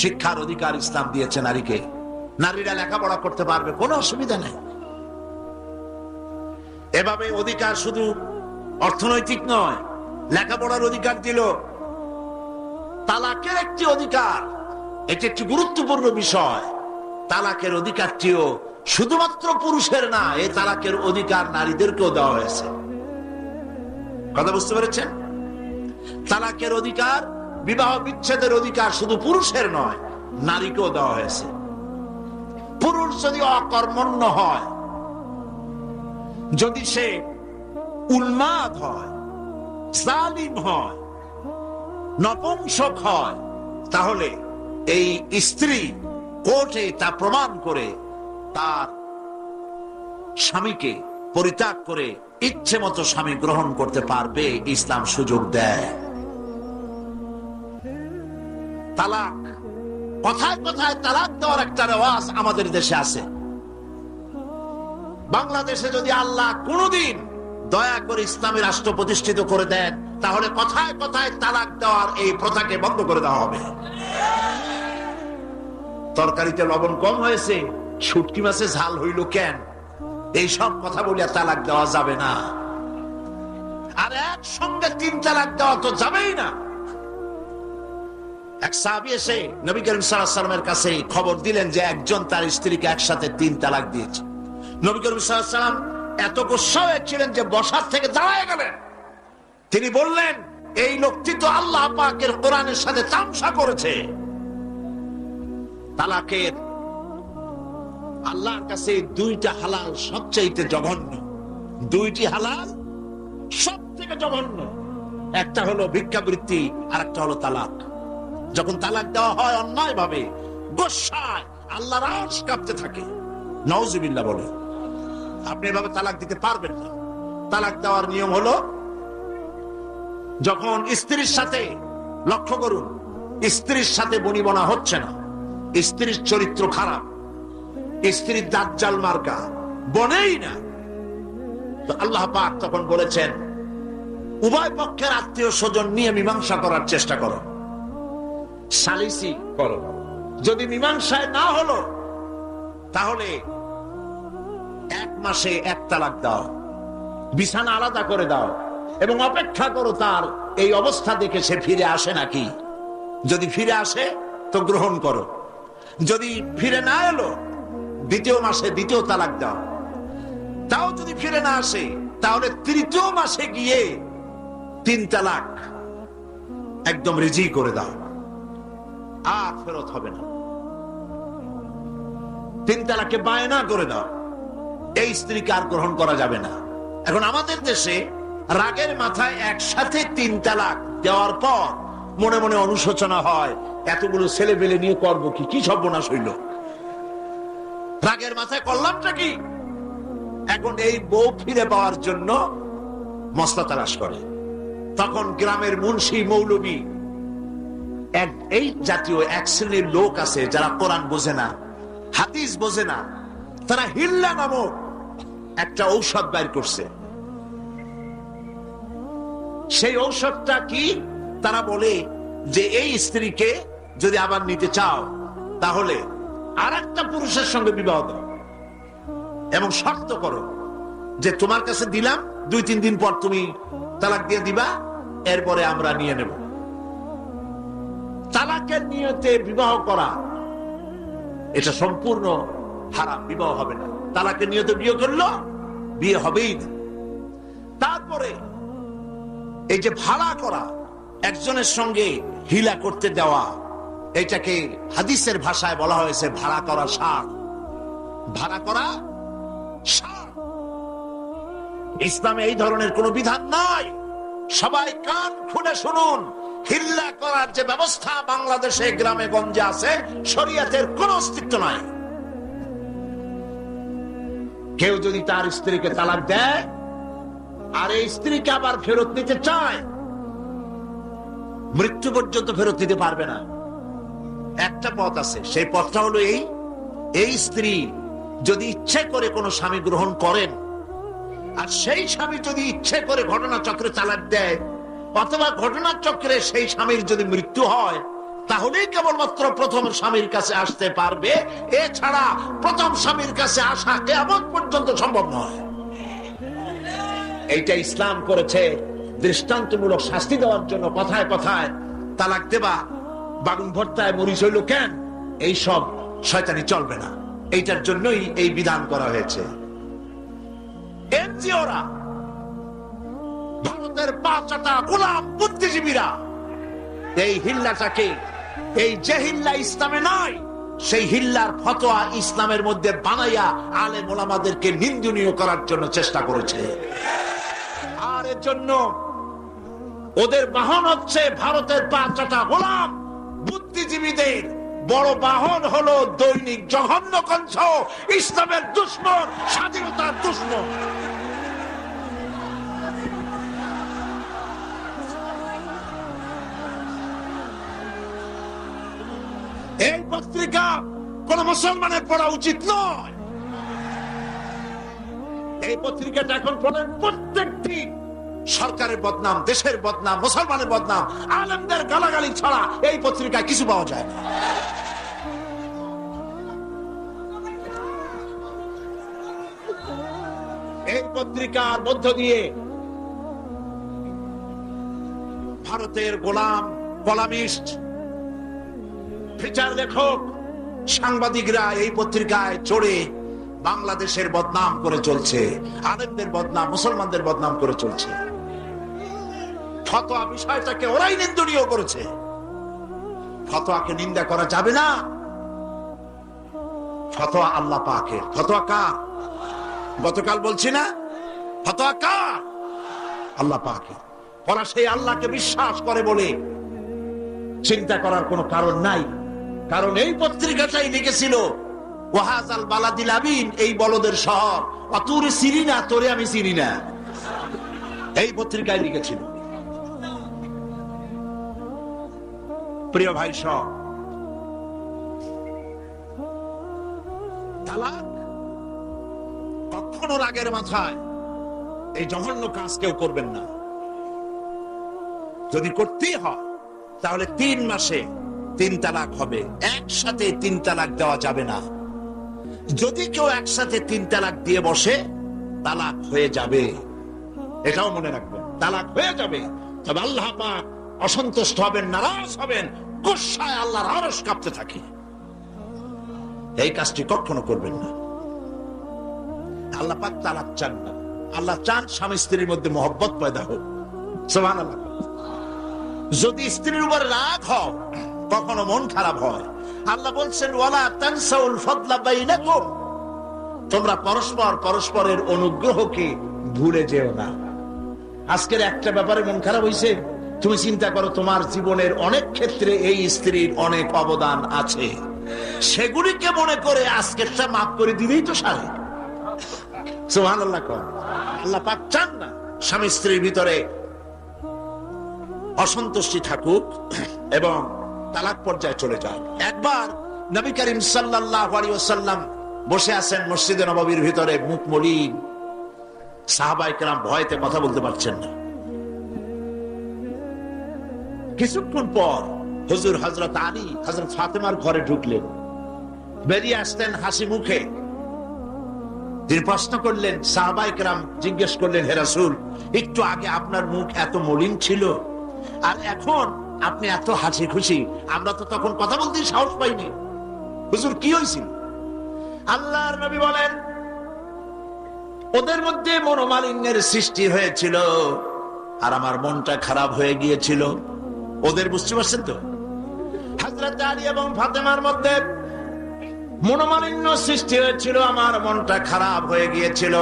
শিক্ষার অধিকার ইসলাম দিয়েছে নারীকে। নারীরা লেখাপড়া করতে পারবে, কোনো অসুবিধা নেই। এভাবে অধিকার শুধু অর্থনৈতিক নয়, লেখাপড়ার অধিকার দিল। তালাকের একটি অধিকার, এটি একটি গুরুত্বপূর্ণ বিষয়। তালাকের অধিকারটিও শুধুমাত্র পুরুষের না, এই তালাকের অধিকার নারীদেরকেও দেওয়া হয়েছে। কথা বুঝতে পেরেছেন? তালাকের অধিকার, বিবাহ বিচ্ছেদের অধিকার শুধু পুরুষের নয়, নারীকেও দেওয়া হয়েছে। পুরুষ যদি অকর্মণ্য হয়, যদি সে উন্মাদ হয়, জালিম হয়, নপুংসক হয়, তাহলে এই স্ত্রী কোর্টে তা প্রমাণ করে তার স্বামীকে পরিত্যাগ করে ইচ্ছে মতো স্বামী গ্রহণ করতে পারবে। ইসলাম সুযোগ দেয়। তালাক, কথায় কথায় তালাক দেওয়ার একটা রেওয়াজ আমাদের দেশে আছে। বাংলাদেশে যদি আল্লাহ কোনদিন দয়া করে ইসলামী রাষ্ট্র প্রতিষ্ঠিত করে দেন, তাহলে কথায় কথায় তালাক দেওয়ার এই প্রথাকে বন্ধ করে দেওয়া হবে। তরকারিতে লবণ কম হয়েছে, শুটকি মাছে ঝাল হইল কেন, এই সব কথা বলিয়া তালাক দেওয়া যাবে না। আর একসঙ্গে 3 তালাক দেওয়া তো যাবেই না। এক সাহাবী এসে নবী করিম সাল্লাল্লাহু আলাইহি ওয়াসাল্লামের কাছে খবর দিলেন যে একজন তার স্ত্রীকে একসাথে 3 তালাক দিয়েছে। নবী করিম সাল্লাল্লাহু আলাইহি ওয়াসাল্লাম এত গুসা হয়েছিলেন যে বসার থেকে দাঁড়ায় গেলেন। তিনি বললেন, এই লোকটি তো আল্লাহ পাকের কোরআনের সাথে তামসা করেছে। তালাকের আল্লাহর কাছে 2টা হালাল সবচেয়ে জঘন্য, 2টি হালাল সব থেকে জঘন্য। একটা হলো ভিক্ষাবৃত্তি, আর একটা হলো তালাক। যখন তালাক দেওয়া হয় অন্যায় ভাবে, গোসায় আল্লাহর আরশ কাঁপতে থাকে। নাউজুবিল্লাহ বলে। আপনি এভাবে তালাক দিতে পারবেন না। তালাক দেওয়ার নিয়ম হলো, যখন স্ত্রীর সাথে, লক্ষ্য করুন, স্ত্রীর সাথে বনিবনা হচ্ছে না, স্ত্রীর চরিত্র খারাপ, স্ত্রীর দাজ্জাল মার্কা, বনেই না, তো আল্লাহ পাক তখন বলেছেন, উভয় পক্ষের আত্মীয় স্বজন নিয়ে মীমাংসা করার চেষ্টা করো, সালিসি করো। যদি মীমাংসায় না হলো, তাহলে 1 মাসে 1 তালাক দাও, বিছানা আলাদা করে দাও, এবং অপেক্ষা করো তার এই অবস্থা দেখে সে ফিরে আসে নাকি। যদি ফিরে আসে তো গ্রহণ করো, যদি ফিরে না এলো 2য় মাসে 2য় তালাক দাও। তাও যদি ফিরে না আসে, তাহলে 3য় মাসে গিয়ে 3 তালাক একদম রেজি করে দাও, আর ফেরত হবে না। 3 তালাকে বায়না করে দাও, এই স্ত্রীকে আর গ্রহণ করা যাবে না। এখন আমাদের দেশে রাগের মাথায় একসাথে 3 তালাক দেওয়ার পর মনে মনে অনুশোচনা হয়, এতগুলো ছেলে পেলে নিয়ে করবো কি, কি সর্বনাশ হইল, রাগের মাথায় করলামটা কি। এখন এই বউ ফিরে পাওয়ার জন্য মসলা তালাশ করে। তখন গ্রামের মুন্সি মৌলবী এই জাতীয় এক শ্রেণীর লোক আছে যারা কোরআন বোঝে না, হাদিস বোঝে না, তারা হিল্লা নামক একটা ঔষধ বাইর করছে। সেই ঔষধটা কি? তারা বলে যে এই স্ত্রীকে যদি আবার নিতে চাও তাহলে আর একটা পুরুষের সঙ্গে বিবাহ দাও এবং শর্ত করো যে তোমার কাছে দিলাম, 2-3 দিন পর তুমি তালাক দিয়ে দিবা, এরপরে আমরা নিয়ে নেব। তালাকের নিয়তে বিবাহ করা এটা সম্পূর্ণ হারাম, বিবাহ হবে না। তালাকের নিয়তে বিয়ে করলো বিয়ে হবেই না। তারপরে এই যে ভাড়া করা, একজনের সঙ্গে হিলা করতে দেওয়া, এটাকে হাদিসের ভাষায় বলা হয়েছে ভাড়া করা শাক। ভাড়া করা শাক। ইসলামে এই ধরনের কোন বিধান নাই। সবাই কান খুলে শুনুন, হিল্লা করার যে ব্যবস্থা বাংলাদেশে গ্রামে গঞ্জে আছে, শরীয়তের কোন অস্তিত্ব নাই। কেউ যদি তার স্ত্রীকে তালাক দেয় আর এই স্ত্রীকে আবার ফেরত নিতে চায়, মৃত্যু পর্যন্ত ফেরত নিতে পারবে না। একটা পথ আছে, সেই পথটা হলো এই স্ত্রী যদি ইচ্ছে করে কোনো স্বামী গ্রহণ করেন, আর সেই স্বামী যদি ইচ্ছে করে ঘটনাচক্রে তালাক দেয়, অথবা ঘটনাচক্রে সেই স্বামীর যদি মৃত্যু হয়, তাহলেই কেবলমাত্র প্রথম স্বামীর কাছে আসতে পারবে। এছাড়া প্রথম স্বামীর কাছে আসা কিয়ামত পর্যন্ত সম্ভব নয়। এইটা ইসলাম করেছে দৃষ্টান্তমূলক শাস্তি দেওয়ার জন্য। কথায় কথায় তালাক দেবা, বাগুন ভর্তায় মরিচ হইল কেন, এইসব শয়তানি চলবে না। এইটার জন্যই এই বিধান করা হয়েছে। এনজিওরা, ভারতের পাঁচটা গোলাম বুদ্ধিজীবীরা এই হিল্লাটাকে, এই যে হিল্লা ইসলামে নাই, সেই হিল্লার ফতোয়া ইসলামের মধ্যে বানাইয়া আলেম ওলামাদেরকে নিন্দনীয় করার জন্য চেষ্টা করেছে। আর এর জন্য ওদের বাহন হচ্ছে ভারতের পাঁচটা গোলাম বুদ্ধিজীবীদের বড় বাহন হলো দৈনিক জঘন্য কণ্ঠ, ইসলামের দুশ্মন, স্বাধীনতার দুশ্মন। এই পত্রিকা কোন মুসলমানের পড়া উচিত নয়। এই পত্রিকাটা এখন পড়েন প্রত্যেকটি সরকারের বদনাম, দেশের বদনাম, মুসলমানের বদনাম, আলেমদের গালাগালি ছাড়া এই পত্রিকায় কিছু পাওয়া যায় না। এই পত্রিকার মধ্য দিয়ে ভারতের গোলাম, কলামিস্ট, ফিচার লেখক, সাংবাদিকরা এই পত্রিকায় চড়ে বাংলাদেশের বদনাম করে চলছে, আলেমদের বদনাম, মুসলমানদের বদনাম করে চলছে। ফতোয়া বিষয়টাকে ওরাই নিন্দনীয় করেছে। ফতোয়াকে নিন্দা করা যাবে না। ফতোয়া আল্লাহ পাকের। ফতোয়া কার? গতকাল বলছি না, ফতোয়া কার? আল্লাহ পাকের। ওরা সেই আল্লাহকে বিশ্বাস করে বলে চিন্তা করার কোনো কারণ নাই। কারণ এই পত্রিকাটাই লিখেছিল ওয়াহাজাল বালাদিল আমিন, এই বলদের শহর, অতুরে চিনি না, তোরে আমি চিনি না, এই পত্রিকায় লিখেছিল। প্রিয় ভাই সব, তালাক কখনো রাগের মাথায় এই জঘন্য কাজ কেউ করবেন না। যদি করতেই হয় তাহলে 3 মাসে 3 তালাক হবে, একসাথে 3 তালাক দেওয়া যাবে না। যদি কেউ একসাথে 3 তালাক দিয়ে বসে, তালাক হয়ে যাবে। এটাও মনে রাখবেন, তালাক হয়ে যাবে। তবে আল্লাহ পাক অসন্তুষ্ট হবেন, নারাজ হবেন, গুসায় আল্লাহর আরশ কাঁপতে থাকে। এই কাজটি কখনো করবেন না। আল্লাহ পাক তালাক চান না। আল্লাহ চান স্বামী স্ত্রীর মধ্যে মহব্বত পয়দা হোক। সুবহানাল্লাহ। যদি স্ত্রীর উপর রাগ হয়, কখনো মন খারাপ হয়, আল্লাহ বলছেন ওয়ালা তানসাউল ফাদলা বাইনাকুম, তোমরা পরস্পর পরস্পরের অনুগ্রহকে ভুলে যেও না। আজকের একটা ব্যাপারে মন খারাপ হইছে, তুমি চিন্তা করো তোমার জীবনের অনেক ক্ষেত্রে এই স্ত্রীর অনেক অবদান আছে, সেগুলিকে মনে করে আজকেরটা মাফ করে দিলেই তো সারে। সুবহানাল্লাহ। আল্লাহ পাক চান না স্বামী স্ত্রীর ভিতরে অসন্তুষ্টি থাকুক এবং তালাক পর্যায়ে চলে যায়। একবার নবী করিম সাল্লাল্লাহু আলাইহি ওয়াসাল্লাম বসে আছেন মসজিদে নববীর ভিতরে, মুখ মলিন, সাহাবায়ে কেরাম ভয়তে কথা বলতে পারছেন না। কিছুক্ষণ পর হুজুর হযরত আলী হযরত ফাতেমার ঘরে ঢুকলেন, বেরিয়ে আসতেন হাসি মুখে। তিনি প্রশ্ন করলেন, সাহাবায়ে কেরাম জিজ্ঞেস করলেন, হে রাসূল, একটু আগে আপনার মুখ এত মলিন ছিল আর এখন আপনি এত হাসি খুশি, আমরা তো তখন কথা বলতে সাহস পাইনি, হুজুর কি হয়েছিল? আল্লাহর নবী বলেন, ওদের মধ্যে মনোমালিন্যের সৃষ্টি হয়েছিল আর আমার মনটা খারাপ হয়ে গিয়েছিল। ওদের, বুঝতে পারছেন তো, হযরত আলী এবং ফাতেমার মধ্যে মনোমালিন্য সৃষ্টি হয়েছিল, আমার মনটা খারাপ হয়ে গিয়েছিল।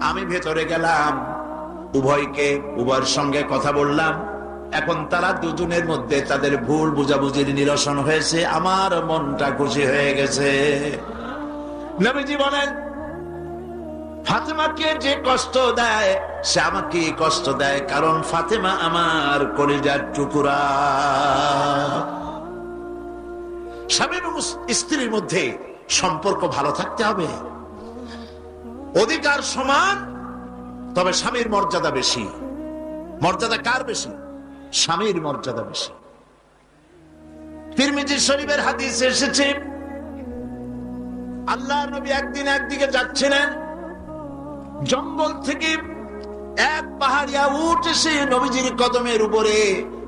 আমি ভেতরে গেলাম, উভয়ের সঙ্গে কথা বললাম। এখন তারা দুজনের মধ্যে তাদের ভুল বুঝাবুঝির নিরসন হয়েছে, আমার মনটা খুশি হয়ে গেছে। নবীজি বলেন, ফাতেমাকে যে কষ্ট দেয় সে আমাকে কষ্ট দেয়, কারণ ফাতেমা আমার কলিজার টুকরা। স্বামী এবং স্ত্রীর মধ্যে সম্পর্ক ভালো থাকতে হবে, অধিকার সমান, তবে স্বামীর মর্যাদা বেশি। মর্যাদা কার বেশি? স্বামীর মর্যাদা বেশি। তিরমিজি শরীফের হাদিসে এসেছে, আল্লাহর নবী একদিন একদিকে যাচ্ছিলেন, জঙ্গল থেকে এক পাহাড়িয়া উট এসে নবীজির কদমের উপরে,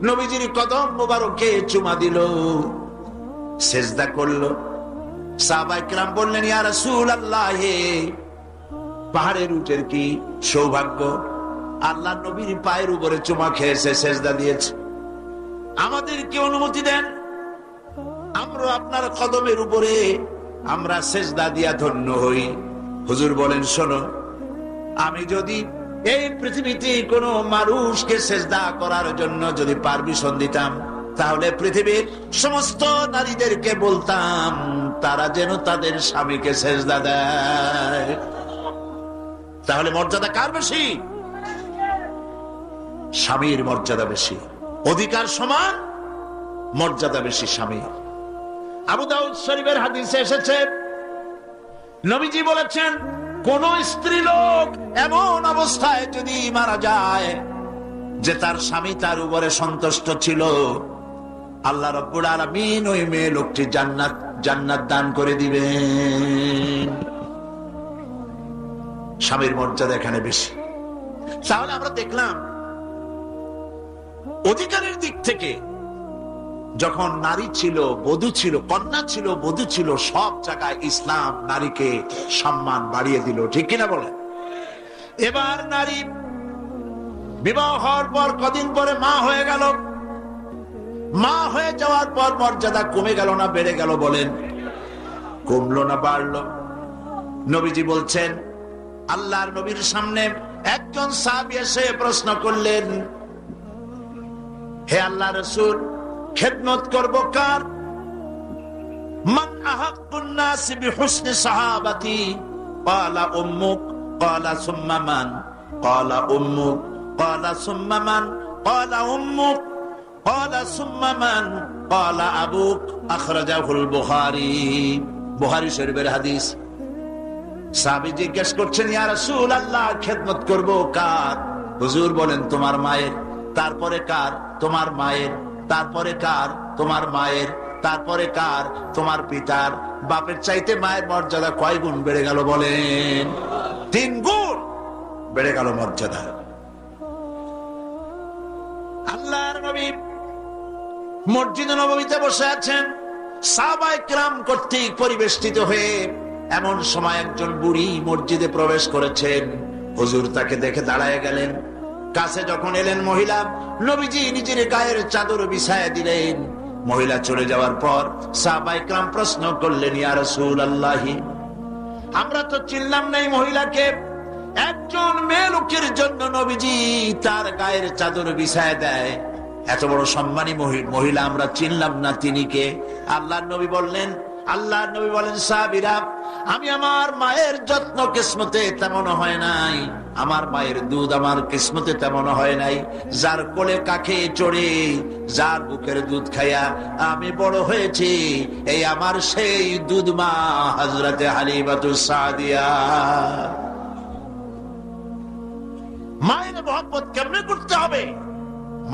নবীজির কদম মোবারকে চুমা দিল, সেজদা করলো। সাহাবায়ে কেরাম বললেন, ইয়া রাসূলুল্লাহ, পাহাড়ের উটের কি সৌভাগ্য, আল্লাহ নবীর পায়ের উপরে চুমা খেয়েছে, সেজদা দিয়েছে। আমাদের কি অনুমতি দেন, আমরা আপনার কদমের উপরে আমরা সেজদা দিয়া ধন্য হই। হুজুর বলেন, শোনো, আমি যদি এই পৃথিবীতে কোনো মানুষকে সেজদা করার জন্য যদি পারমিশন দিতাম, তাহলে পৃথিবীর সমস্ত নারীদেরকে বলতাম তারা যেন তাদের স্বামীকে সেজদা দেয়। তাহলে মর্যাদা কার বেশি? স্বামীর মর্যাদা বেশি। অধিকার সমান, মর্যাদা বেশি স্বামীর। আবু দাউদ শরীফের হাদিসে এসেছে, নবীজি বলেছেন, কোন স্ত্রী লোক এমন অবস্থায় যদি মারা যায় যে তার স্বামী তার উপরে সন্তুষ্ট ছিল, আল্লাহ রাব্বুল আলামিন ওই মেয়ে লোকটি জান্নাত দান করে দিবেন। স্বামীর মর্যাদা এখানে বেশি। তাহলে আমরা দেখলাম অধিকারের দিক থেকে যখন নারী ছিল, বধূ ছিল, কন্যা ছিল, বধূ ছিল, সব জায়গায় ইসলাম নারীকে সম্মান বাড়িয়ে দিল, ঠিক কিনা বলেন? এবার নারী বিবাহ হওয়ার পর কদিন পরে মা হয়ে গেল, মা হয়ে যাওয়ার পর মর্যাদা কমে গেল না বেড়ে গেল? বলেন, কমলো না বাড়লো? নবীজি বলছেন, আল্লাহর নবীর সামনে একজন সাহাবী এসে প্রশ্ন করলেন, হে আল্লাহর রাসূল, খেদমত করব কার? মান আহাক্কুন নাস বিহুসনি সাহাবাতি? ক্বালা উম্মুক। ক্বালা সুম্মা মান? ক্বালা উম্মুক। ক্বালা সুম্মা মান? ক্বালা উম্মুক। ক্বালা সুম্মা মান? ক্বালা আবুক। আখরাজাহুল বুখারী। বুখারী শরীফের হাদিস। সাহাবী জিজ্ঞেস করছেন, ইয়া রাসূলুল্লাহ, খেদমত করব কার? হুজুর বলেন, তোমার মায়ের। তারপরে কার? তোমার মায়ের। তারপরে কার? তোমার মায়ের। তারপরে কার? তোমার পিতার। বাপের চাইতে মায়ের মর্যাদা কয় গুণ বেড়ে গেল? বলেন, 3 গুণ বেড়ে গেল মর্যাদা। আল্লাহর নবী মসজিদে নববীতে বসে আছেন, সাহাবায়ে কেরাম কর্তৃক পরিবেষ্টিত হয়ে। এমন সময় একজন বুড়ি মসজিদে প্রবেশ করেছেন। হুজুর তাকে দেখে দাঁড়ায় গেলেন। কাছে যখন এলেন মহিলা, নবীজি নিজের গায়ের চাদর বিছায়া দিলেন। মহিলা চলে যাওয়ার পর সাহাবায়ে কেরাম প্রশ্ন করলেন, ইয়া রাসূলুল্লাহ, আমরা তো চিনলাম না এই মহিলাকে। একজন মেয়ে লোকের জন্য নবীজি তার গায়ের চাদর বিছায়া দেয়, এত বড় সম্মানী মহিলা আমরা চিনলাম না, তিনি কে? আল্লাহর নবী বলেন, সাহাবীরা, আমি আমার মায়ের যত্ন কিসমতে তেমন হয় নাই, আমার মায়ের দুধ আমার কিসমতে তেমন হয় নাই। যার কোলে কাকে চড়ে, যার বুকের দুধ খাইয়া আমি বড় হয়েছি, এই আমার সেই দুধ মা হযরতে হালিমাতুস সাদিয়া। মায়ের মহব্বত কেমনে করতে হবে?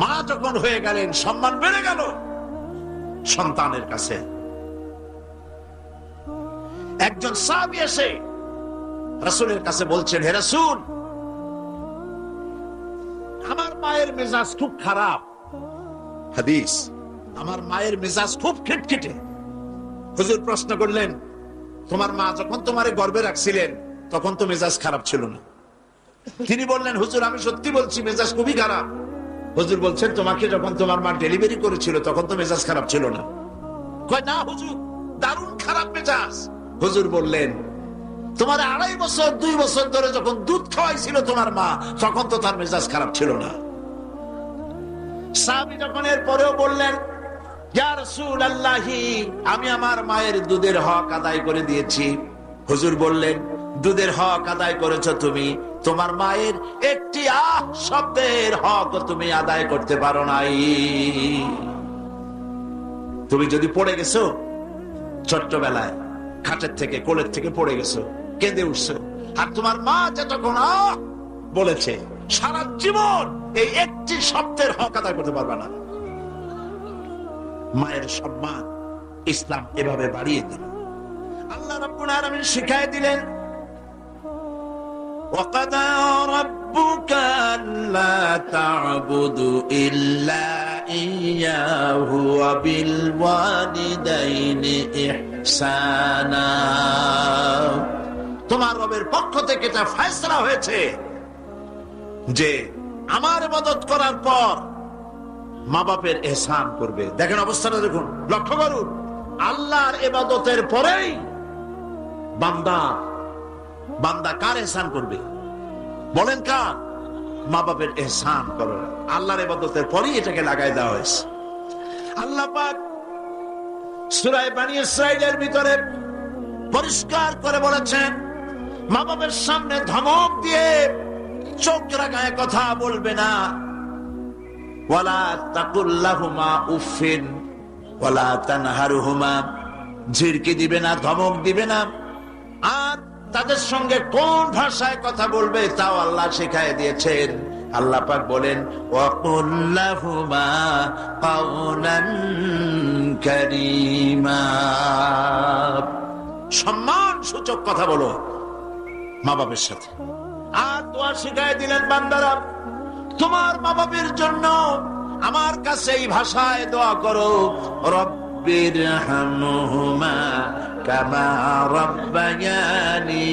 মা যখন হয়ে গেলেন, সম্মান বেড়ে গেল সন্তানের কাছে। একজন সাহাবী এসে রাসূলের কাছে বলছেন, হে রাসূল, আমার মায়ের মেজাজ খুব খারাপ। হাদিস, আমার মায়ের মেজাজ খুব খিটখিটে। হুজুর প্রশ্ন করলেন, তোমার মা যখন তোমারে গর্ভে রাখছিলেন তখন তো মেজাজ খারাপ ছিল না? তিনি বললেন, হুজুর আমি সত্যি বলছি, মেজাজ খুবই খারাপ। হুজুর বলছেন, তোমাকে যখন তোমার মা ডেলিভারি করেছিল তখন তো মেজাজ খারাপ ছিল না? কয়, না হুজুর, দারুণ খারাপ মেজাজ। হুজুর বললেন, তোমার 2.5 বছর 2 বছর ধরে যখন দুধ খাওয়াইছিল তোমার মা, তখন তো তার মেজাজ খারাপ ছিল না। সাহাবী যখন এর পরেও বললেন, ইয়া রাসূলুল্লাহ, আমি আমার মায়ের দুধের হক আদায় করে দিয়েছি। হুজুর বললেন, দুধের হক আদায় করেছো তুমি, তোমার মায়ের একটি শব্দের হক তুমি আদায় করতে পারো নাই। তুমি যদি পড়ে গেছো ছোট্টবেলায়, খাটের থেকে কোলের থেকে পড়ে গেছো, কেঁদে উঠছো, আর তোমার মা যতক্ষণ বলেছে, সারা জীবন এই একটি শব্দের হক আদায় করতে পারবে না। মায়ের সম্মান ইসলাম এভাবে বাড়িয়ে দিল। আল্লাহ রাব্বুল আলামিন শিখায় দিলেন, وَقَضَى رَبُّكَ أَلَّا تَعْبُدُوا إِلَّا إِيَّاهُ وَبِالْوَالِدَيْنِ إِحْسَانًا। তোমার রবের পক্ষ থেকে এটা ফয়সালা হয়েছে যে আমার ইবাদত করার পর মা বাপের ইহসান করবে। দেখেন অবস্থাটা, দেখুন, লক্ষ্য করুন, আল্লাহর ইবাদতের পরেই বান্দা কার ইহসান করবে? বলেন কার? মা বাপের ইহসান করো। আল্লাহর ইবাদতের পরেই এটাকে লাগাই দেওয়া হয়েছে। আল্লাহ পাক সূরা বনী ইসরাঈলের ভিতরে পরিষ্কার করে বলেছেন, মা বাপের সামনে ধমক দিয়ে চোখ রাগায় কথা বলবে না। ওয়ালা তাকুল লাহুমা উফিন ওয়ালা তানহারহুমা, ঝিড়কি দিবে না, ধমক দিবে না। আর তাদের সঙ্গে কোন ভাষায় কথা বলবে তাও আল্লাহ শিখায় দিয়েছেন। আল্লাহ পাক বলেন, ওয়াকুল লাহুমা কাওলান কারীমা, সম্মান সূচক কথা বলো মা বাবার সাথে। আর দোয়া শিখায় দিলেন, বান্দারা তোমার মা বাবার জন্য আমার কাছে এই ভাষায় দোয়া করো, রব্বিরহামহুমা কামা রাব্বায়ানি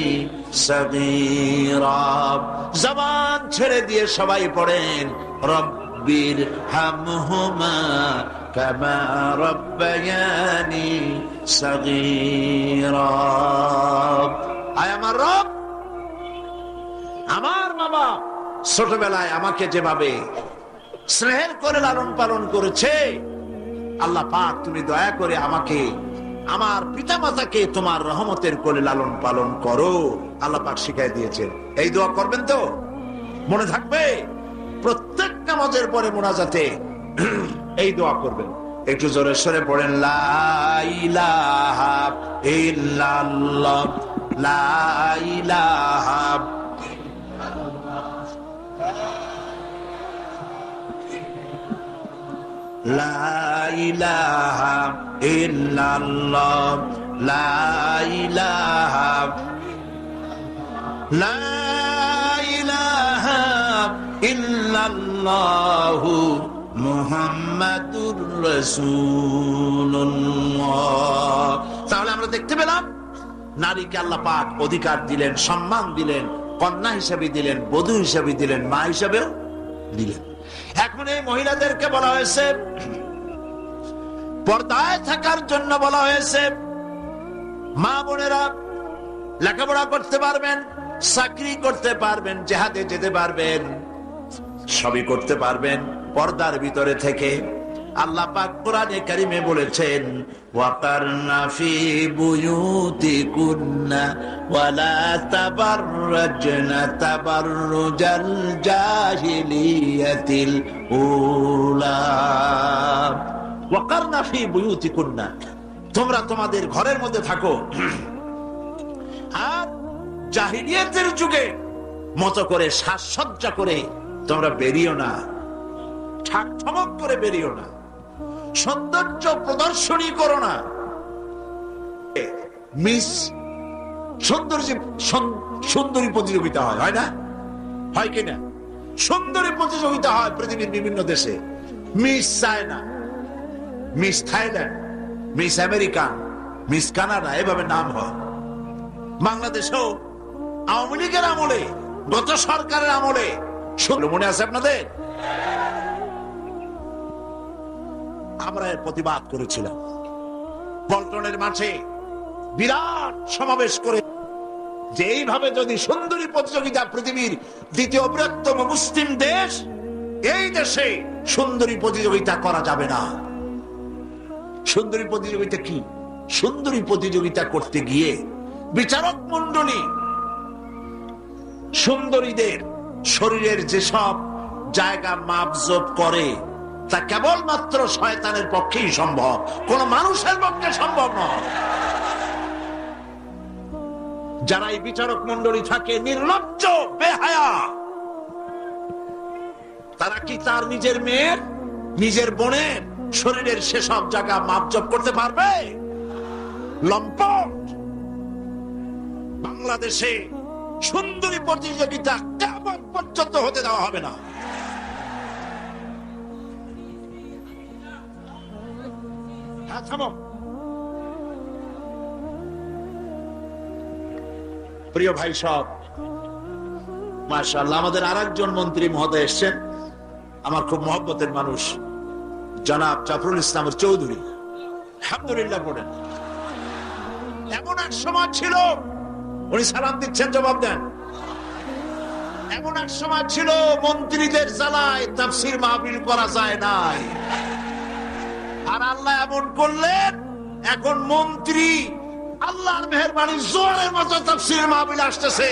সগীরা। জবান ছেড়ে দিয়ে সবাই পড়েন, রব্বিরহামহুমা কামা রাব্বায়ানি সগীরা। আয় আমার রব, আমার মা বাপ ছোটবেলায় আমাকে যেভাবে স্নেহের করে লালন পালন করেছে, আল্লাহ পাক তুমি দয়া করে আমাকে, আমার পিতা মাতাকে তোমার রহমতের কোলে লালন পালন করো। আল্লাহ পাক শিখাই দিয়েছেন। এই দোয়া করবেন তো? মনে থাকবে? প্রত্যেক নামাজের পরে মুনাজাতে এই দোয়া করবেন। একটু জোরে সরে পড়েন, লা ইলাহা ইল্লাল্লাহ, লা ইলাহা লা ইলাহা ইল্লাল্লাহ, লা ইলাহা ইল্লাল্লাহু মুহাম্মাদুর রাসূলুল্লাহ। তাহলে আমরা দেখতে পেলাম, নারীকে আল্লাহ পাক অধিকার দিলেন, সম্মান দিলেন, কন্যা হিসেবে দিলেন, বধূ হিসেবে দিলেন, মা হিসেবেও দিলেন। এখন এই মহিলাদেরকে বলা হয়েছে, পর্দায় থাকার জন্য বলা হয়েছে। মা বোনেরা লেখাপড়া করতে পারবেন, চাকরি করতে পারবেন, জিহাদে যেতে পারবেন, সবই করতে পারবেন পর্দার ভিতরে থেকে। আল্লাহ পাক কোরআনে কারিমে বলেছেন, ওয়াকারনা ফি বুয়ুতিকুন্না ওয়ালা তাবাররাজনা তাবাররুজাল জাহিলিয়াতিল উলা। ওয়াকারনা ফি বুয়ুতিকুন্না, তোমরা তোমাদের ঘরের মধ্যে থাকো, আর জাহিলিয়াতের যুগে মতো করে সাজসজ্জা করে তোমরা বেরিও না, ঠাকঠমক করে বেরিও না, সৌন্দর্য প্রদর্শনী করো না। মিস সুন্দরী প্রতিযোগিতা হয় না, হয় কিনা? সুন্দরী প্রতিযোগিতা হয় পৃথিবীর বিভিন্ন দেশে। Miss China, miss Thailand, miss America, miss Canada, এভাবে নাম হয়। বাংলাদেশেও আওয়ামী লীগের আমলে, গত সরকারের আমলে, মনে আছে আপনাদের? আমরা এর প্রতিবাদ করেছিলাম, পল্টনের মাঠে বিরাট সমাবেশ করে, যে এইভাবে যদি সুন্দরী প্রতিযোগিতা, পৃথিবীর দ্বিতীয় বৃহত্তম মুসলিম দেশ, এই দেশে সুন্দরী প্রতিযোগিতা করা যাবে না। সুন্দরী প্রতিযোগিতা কি? সুন্দরী প্রতিযোগিতা করতে গিয়ে বিচারক মণ্ডলী সুন্দরীদের শরীরের যেসব জায়গা মাপজোপ করে, তা কেবলমাত্র শয়তানের পক্ষেই সম্ভব, কোন মানুষের পক্ষে সম্ভব নয়। যারা এই বিচারক মণ্ডলী থাকে নির্লজ্জ, বেহায়া, তারা কি তার নিজের মেয়ের, নিজের বোনের শরীরের সেসব জায়গা মাপজোপ করতে পারবে? লম্পট। বাংলাদেশে সুন্দরী প্রতিযোগিতা কেমন পর্যন্ত হতে দেওয়া হবে না। প্রিয় ভাই সব, মাশাআল্লাহ, আমাদের আরেকজন মন্ত্রী মহোদয় এসছেন, আমার খুব মহব্বতের মানুষ, জনাব জাফরুল ইসলামের চৌধুরী। আলহামদুলিল্লাহ বলেন। এমন এক সময় ছিল, উনি সালাম দিচ্ছেন, জবাব দেন। এমন এক সময় ছিল মন্ত্রীদের জ্বালায় তাফসীর মাহফিল করা যায় নাই, আর আল্লাহ এমন করলেন এখন মন্ত্রী আল্লাহর মেহেরবানি জোরের মতো তাফসীর মাহফিল আসতেছে।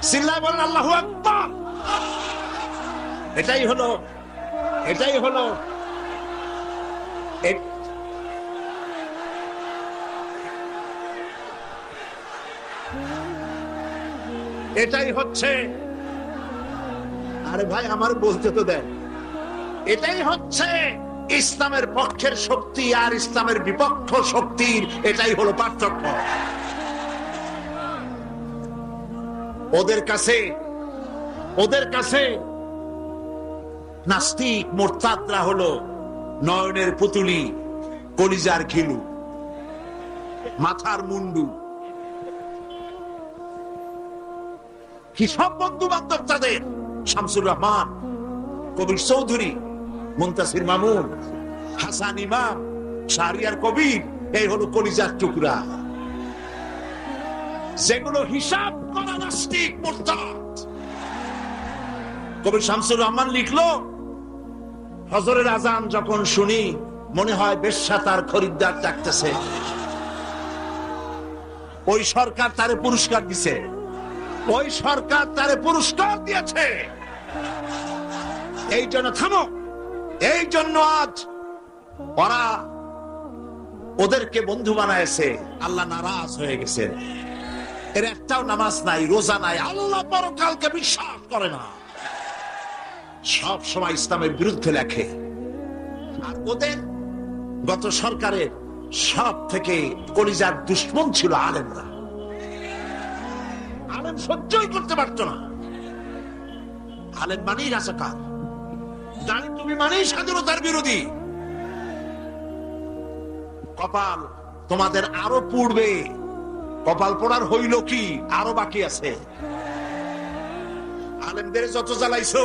চিল্লায় বলেন আল্লাহু আকবার। এটাই হলো এটাই হচ্ছে, আরে ভাই আমার বলতে তো দেন, এটাই হচ্ছে ইসলামের পক্ষের শক্তি আর ইসলামের বিপক্ষ শক্তির, এটাই হলো পার্থক্য। ওদের কাছে নাস্তিক মোরতাদরা হলো নয়নের পুতুলি, কলিজার খিলু, মাথার মুন্ডু। কি সব বন্ধু বান্ধব তাদের! শামসুর রহমান, কবির চৌধুরী, মুনতাসির মামুন, হাসান ইমাম, শাহরিয়ার কবির, এই হলো কলিজার টুকরা, যেগুলো হিসাব করা নাস্তিক মুরতাদ। কবি শামসুর রহমান লিখলো, হজরের আজান যখন শুনি মনে হয় বেশ্যা তার খরিদ্দার ডাকতেছে। ওই সরকার তারে পুরস্কার দিছে, ওই সরকার তারে পুরস্কার দিয়েছে। এই জন্য থামো, এই জন্য আজ ওরা ওদেরকে বন্ধু বানায়েছে, আল্লাহ নারাজ হয়ে গেছে। এর একটাও নামাজ নাই, রোজা নাই, আল্লাহ পরকালকে বিশ্বাস করে না, সব সময় ইসলামের বিরুদ্ধে লেখে। আর ওদের গত সরকারের সব থেকে কলিজার দুশ্মন ছিল আলেমরা। আলেম সহ্যই করতে পারতো না। আলেম মানেই রাজাকার, জানি তুমি মানেই স্বাধীনতার বিরোধী। কপাল তোমাদের আরো পুড়বে, কপাল পোড়ার হইল কি, আরো বাকি আছে। আলেমদের যত জ্বালাইছো,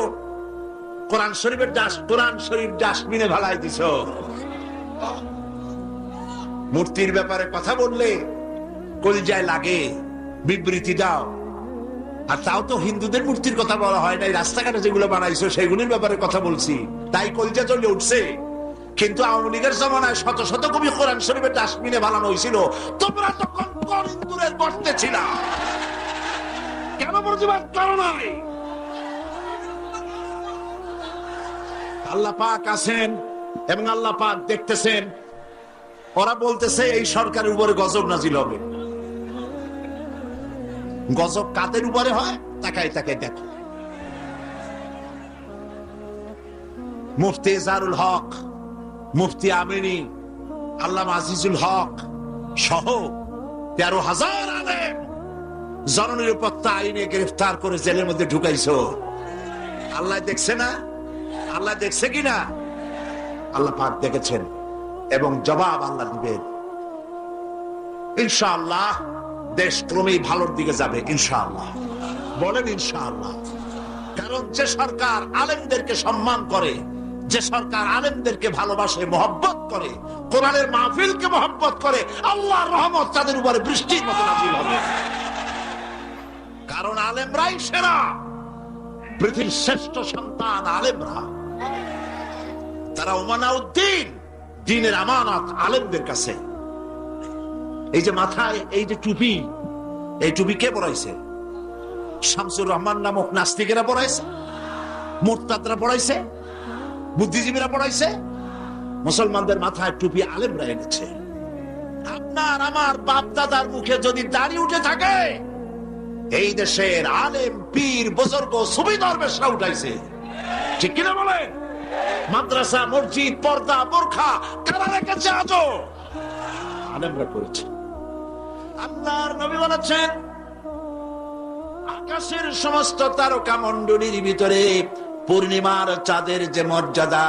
কোরআন শরীফ ডাস্টবিনে ভালাই দিছ। মূর্তির ব্যাপারে কথা বললে কলিজায় লাগে, বিবৃতি দাও। আর তাও তো হিন্দুদের মূর্তির কথা বলা হয় নাই, রাস্তাঘাটে যেগুলো বানাইছো সেগুলির ব্যাপারে কথা বলছি, তাই কলজা চলে উঠছে। কিন্তু আওয়ামী লীগের জমানায় শত শত কবি কোরআন শরীফের ডাস্টবিনে বানানো হয়েছিল, তোমরা তখন কোন হিন্দুরের গর্তে ছিল? কেন প্রতিবাদ করো নাই? আল্লাহ পাক আছেন এবং আল্লাহ পাক দেখতেছেন। ওরা বলতেছে এই সরকারের উপরে গজব নাজিল হবে। গজব কাদের উপরে হয়? তাকাই তাকাই দেখো। মুফতি ইজারুল হক, মুফতি আমিনী, আল্লামা আজিজুল হক সহ 13,000 আলেম জননিরাপত্তা আইনে গ্রেফতার করে জেলের মধ্যে ঢুকাইছো। আল্লাহ দেখছে না? আল্লাহ দেখছে কিনা? আল্লাহ পাক দেখেছেন এবং জবাব আল্লাহ দিবেন ইনশাআল্লাহ। দেশ ক্রমেই ভালোর দিকে যাবে ইনশাআল্লাহ। বলেন ইনশাআল্লাহ। কারণ যে সরকার আলেমদেরকে সম্মান করে, যে সরকার আলেমদেরকে ভালোবাসে, মহব্বত করে, কোরআনের মাহফিলকে মহব্বত করে, আল্লাহর রহমত তাদের উপরে বৃষ্টির মতো নাযিল হবে। কারণ আলেমরাই সেরা, পৃথিবীর শ্রেষ্ঠ সন্তান আলেমরা। তারা উমানাউদ্দিন, দ্বীনের আমানত আলেমদের কাছে। এই যে মাথায় এই যে টুপি, এই টুপি কে পড়াইছে? শামসুর রহমান নামক নাস্তিকেরা পড়াইছে, মুরতাদরা পড়াইছে, বুদ্ধিজীবীরা পড়াইছে। মুসলমানদের মাথায় টুপি আলেমরা এনেছে। আপনার আমার বাপ দাদার মুখে যদি দাড়ি উঠে থাকে, এই দেশের আলেম পীর বুজুর্গ সুফি দরবেশরা উঠাইছে। ঠিক কিনা বলেন? মাদ্রাসা, মসজিদ, পর্দা, বোরখা কারা রেখেছে? আজও আলেমরা করেছে। আল্লাহর নবী বলেছেন, আকাশের সমস্ত তারকা মণ্ডলীর ভিতরে পূর্ণিমার চাঁদের যে মর্যাদা,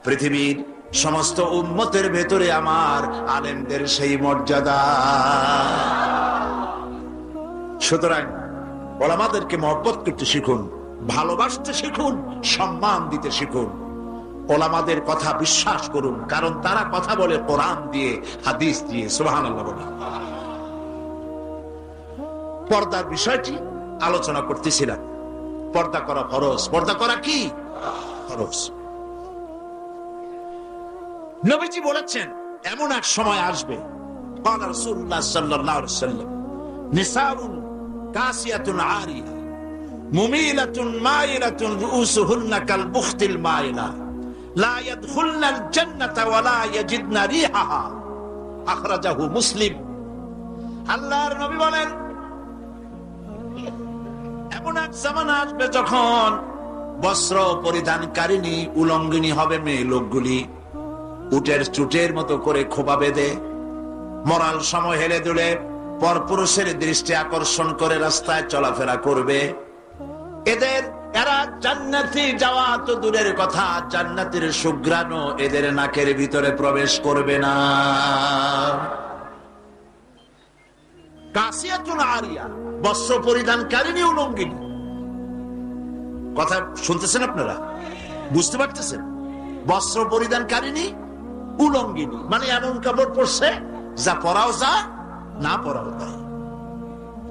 পৃথিবীর সমস্ত উম্মতের ভেতরে আমার আলেমদের সেই মর্যাদা। সুতরাং ওলামাদেরকে মহব্বত করতে শিখুন, ভালোবাসতে শিখুন, সম্মান দিতে শিখুন। ওলামাদের কথা বিশ্বাস করুন, কারণ তারা কথা বলে কোরআন দিয়ে, হাদিস দিয়ে। সুবহানাল্লাহ বলেন। পর্দার বিষয়টি আলোচনা করতেছিলাম। পর্দা করা ফরজ। পর্দা করা কি? ফরজ। নবীজি বলেছেন এমন এক সময় আসবে, ক্বালা রাসূলুল্লাহ সাল্লাল্লাহু আলাইহি ওয়াসাল্লাম, নিসাউন কাসিয়াতুন আরিয়া মুমিলাতুন মাইলাতুন রুউসুহুন্না কাল বুখতিল মাইলা লা ইয়াদখুলনাল জান্নাতা ওয়া লা ইয়াজিদনা রিহাহা। আখরাজাহু মুসলিম। আল্লাহর নবী বলেন, এমন এক জামানা আসবে যখন বস্ত্র পরিধানকারিণী উলঙ্গিনী হবে মেয়ে লোকগুলি, উটের চুটের মতো করে খোপা বেঁধে মরাল সময় হেলে দুলে পরপুরুষের দৃষ্টি আকর্ষণ করে রাস্তায় চলাফেরা করবে। এরা জান্নাতি যাওয়া তো দূরের কথা, জান্নাতের সুঘ্রাণও এদের নাকের ভিতরে প্রবেশ করবে না। কাসিয়াতুন আরিয়া, বস্ত্র পরিধানকারিণী উলঙ্গিনী। কথা শুনতেছেন আপনারা? বুঝতে পারতেছেন? বস্ত্র পরিধানকারিণী উলঙ্গিনী মানে এমন কাপড় পরছে যা পরাও যা, না পরাও তাই,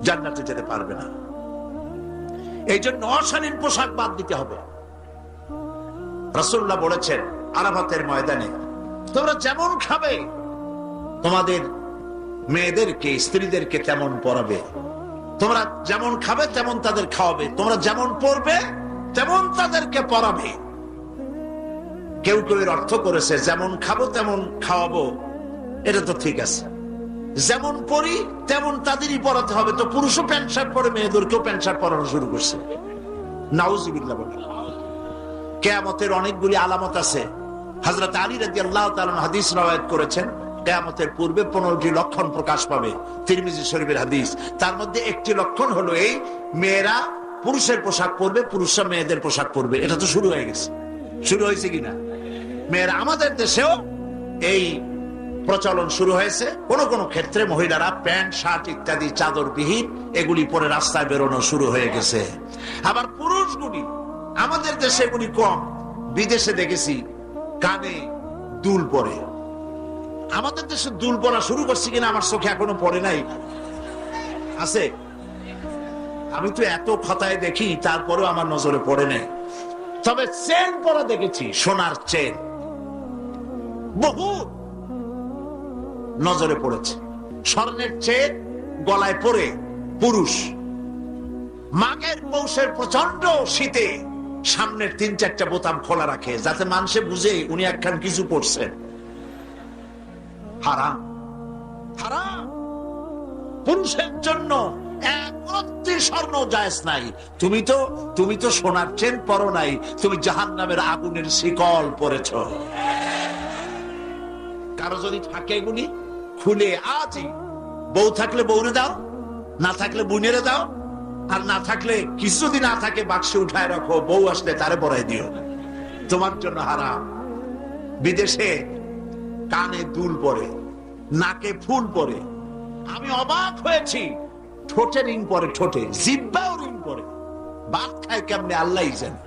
জান্নাতে যেতে পারবে না। এই জন্য অশালীন পোশাক বাদ দিতে হবে। রাসূলুল্লাহ বলেছেন আরাফাতের ময়দানে, তোমরা যেমন খাবে তোমাদের মেয়েদেরকে, স্ত্রীদেরকে তেমন পরাবে। তোমরা যেমন খাবে তেমন তাদের খাওয়াবে। তোমরা যেমন পরবে তেমন তাদেরকে পরাবে। কেউ কেউ এর অর্থ করেছে যেমন খাবো তেমন খাওয়াবো। এটা তো ঠিক আছে, যেমন পরি তেমন তাদেরই পরাতে হবে। তো পুরুষও প্যান্ট শার্ট পরে, মেয়েদেরকেও প্যান্ট শার্ট পরানো শুরু করছে। নাউজুবিল্লাহ বলে। কিয়ামতের অনেকগুলি আলামত আছে। হযরত আলী রাদিয়াল্লাহু তাআলা হাদিস রওয়ায়াত করেছেন, কিয়ামতের পূর্বে 15টি লক্ষণ প্রকাশ পাবে। তিরমিজি শরীফের হাদিস। তার মধ্যে একটি লক্ষণ হলো এই, মেয়েরা পুরুষের পোশাক পরবে, পুরুষরা মেয়েদের পোশাক পরবে। এটা তো শুরু হয়ে গেছে। শুরু হয়েছে কিনা? মেয়েরা, আমাদের দেশেও এই প্রচলন শুরু হয়েছে। কোন কোন ক্ষেত্রে মহিলারা প্যান্ট শার্ট ইত্যাদি চাদরবিহীন এগুলি পরে রাস্তায় বেরোনো শুরু হয়ে গেছে। আবার পুরুষগুলি, আমাদের দেশে এগুলি কম, বিদেশে দেখেছি কানে দুল পরে। আমাদের দেশে দুল পরা শুরু করছে কিনা আমার চোখে এখনো পড়ে নাই। আছে? আমি তো এত খতায় দেখি, তারপরেও আমার নজরে পড়ে নাই। তবে চেন পরা দেখেছি, সোনার চেন বহু নজরে পড়েছে। স্বর্ণের চেন গলায় পরে পুরুষ মাঘের পৌষের প্রচন্ড শীতে সামনের 3-4টা বোতাম খোলা রাখে, যাতে মানুষে বুঝে উনি একখান কিছু পড়ছেন। হারাম, হারাম। পুরুষের জন্য এক রত্তি স্বর্ণ জায়েজ নাই। তুমি তো সোনার চেন পরো নাই, তুমি জাহান্নামের আগুনের শিকল পরেছ। কারো যদি থাকে এগুলি খুলে আজই, বউ থাকলে বউরে দাও, না থাকলে বুনেরে দাও, আর না থাকলে কিছু যদি না থাকে বাক্সে উঠায় রাখো, বউ আসলে তারে পরাই দিও, তোমার জন্য হারাম। বিদেশে কানে দুল পরে, নাকে ফুল পরে, আমি অবাক হয়েছি। ঠোঁটে রিং পরে, ঠোঁটে জিহ্বাও রিং পরে। ভাত খায় কেমনে আল্লাহ জানে।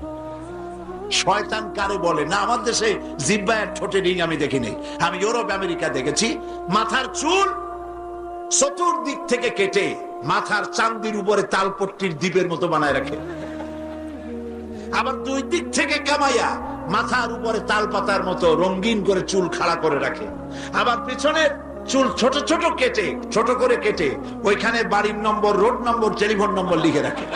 শয়তান কারে বলে না, আমার দেশে জিহ্বা আর ঠোঁটে রিং আমি দেখি নাই। আমি ইউরোপ আমেরিকা দেখেছি, মাথার চুল চতুর্দিক থেকে কেটে মাথার চান্দির উপরে তালপট্টির দ্বীপের মতো বানায় রাখে, আবার দুই দিক থেকে কামাইয়া মাথার উপরে তাল পাতার মতো রঙিন করে চুল খাড়া করে রাখে, আবার পিছনের চুল ছোট ছোট করে কেটে ওইখানে বাড়ির নম্বর, রোড নম্বর, টেলিফোন নম্বর লিখে রাখে।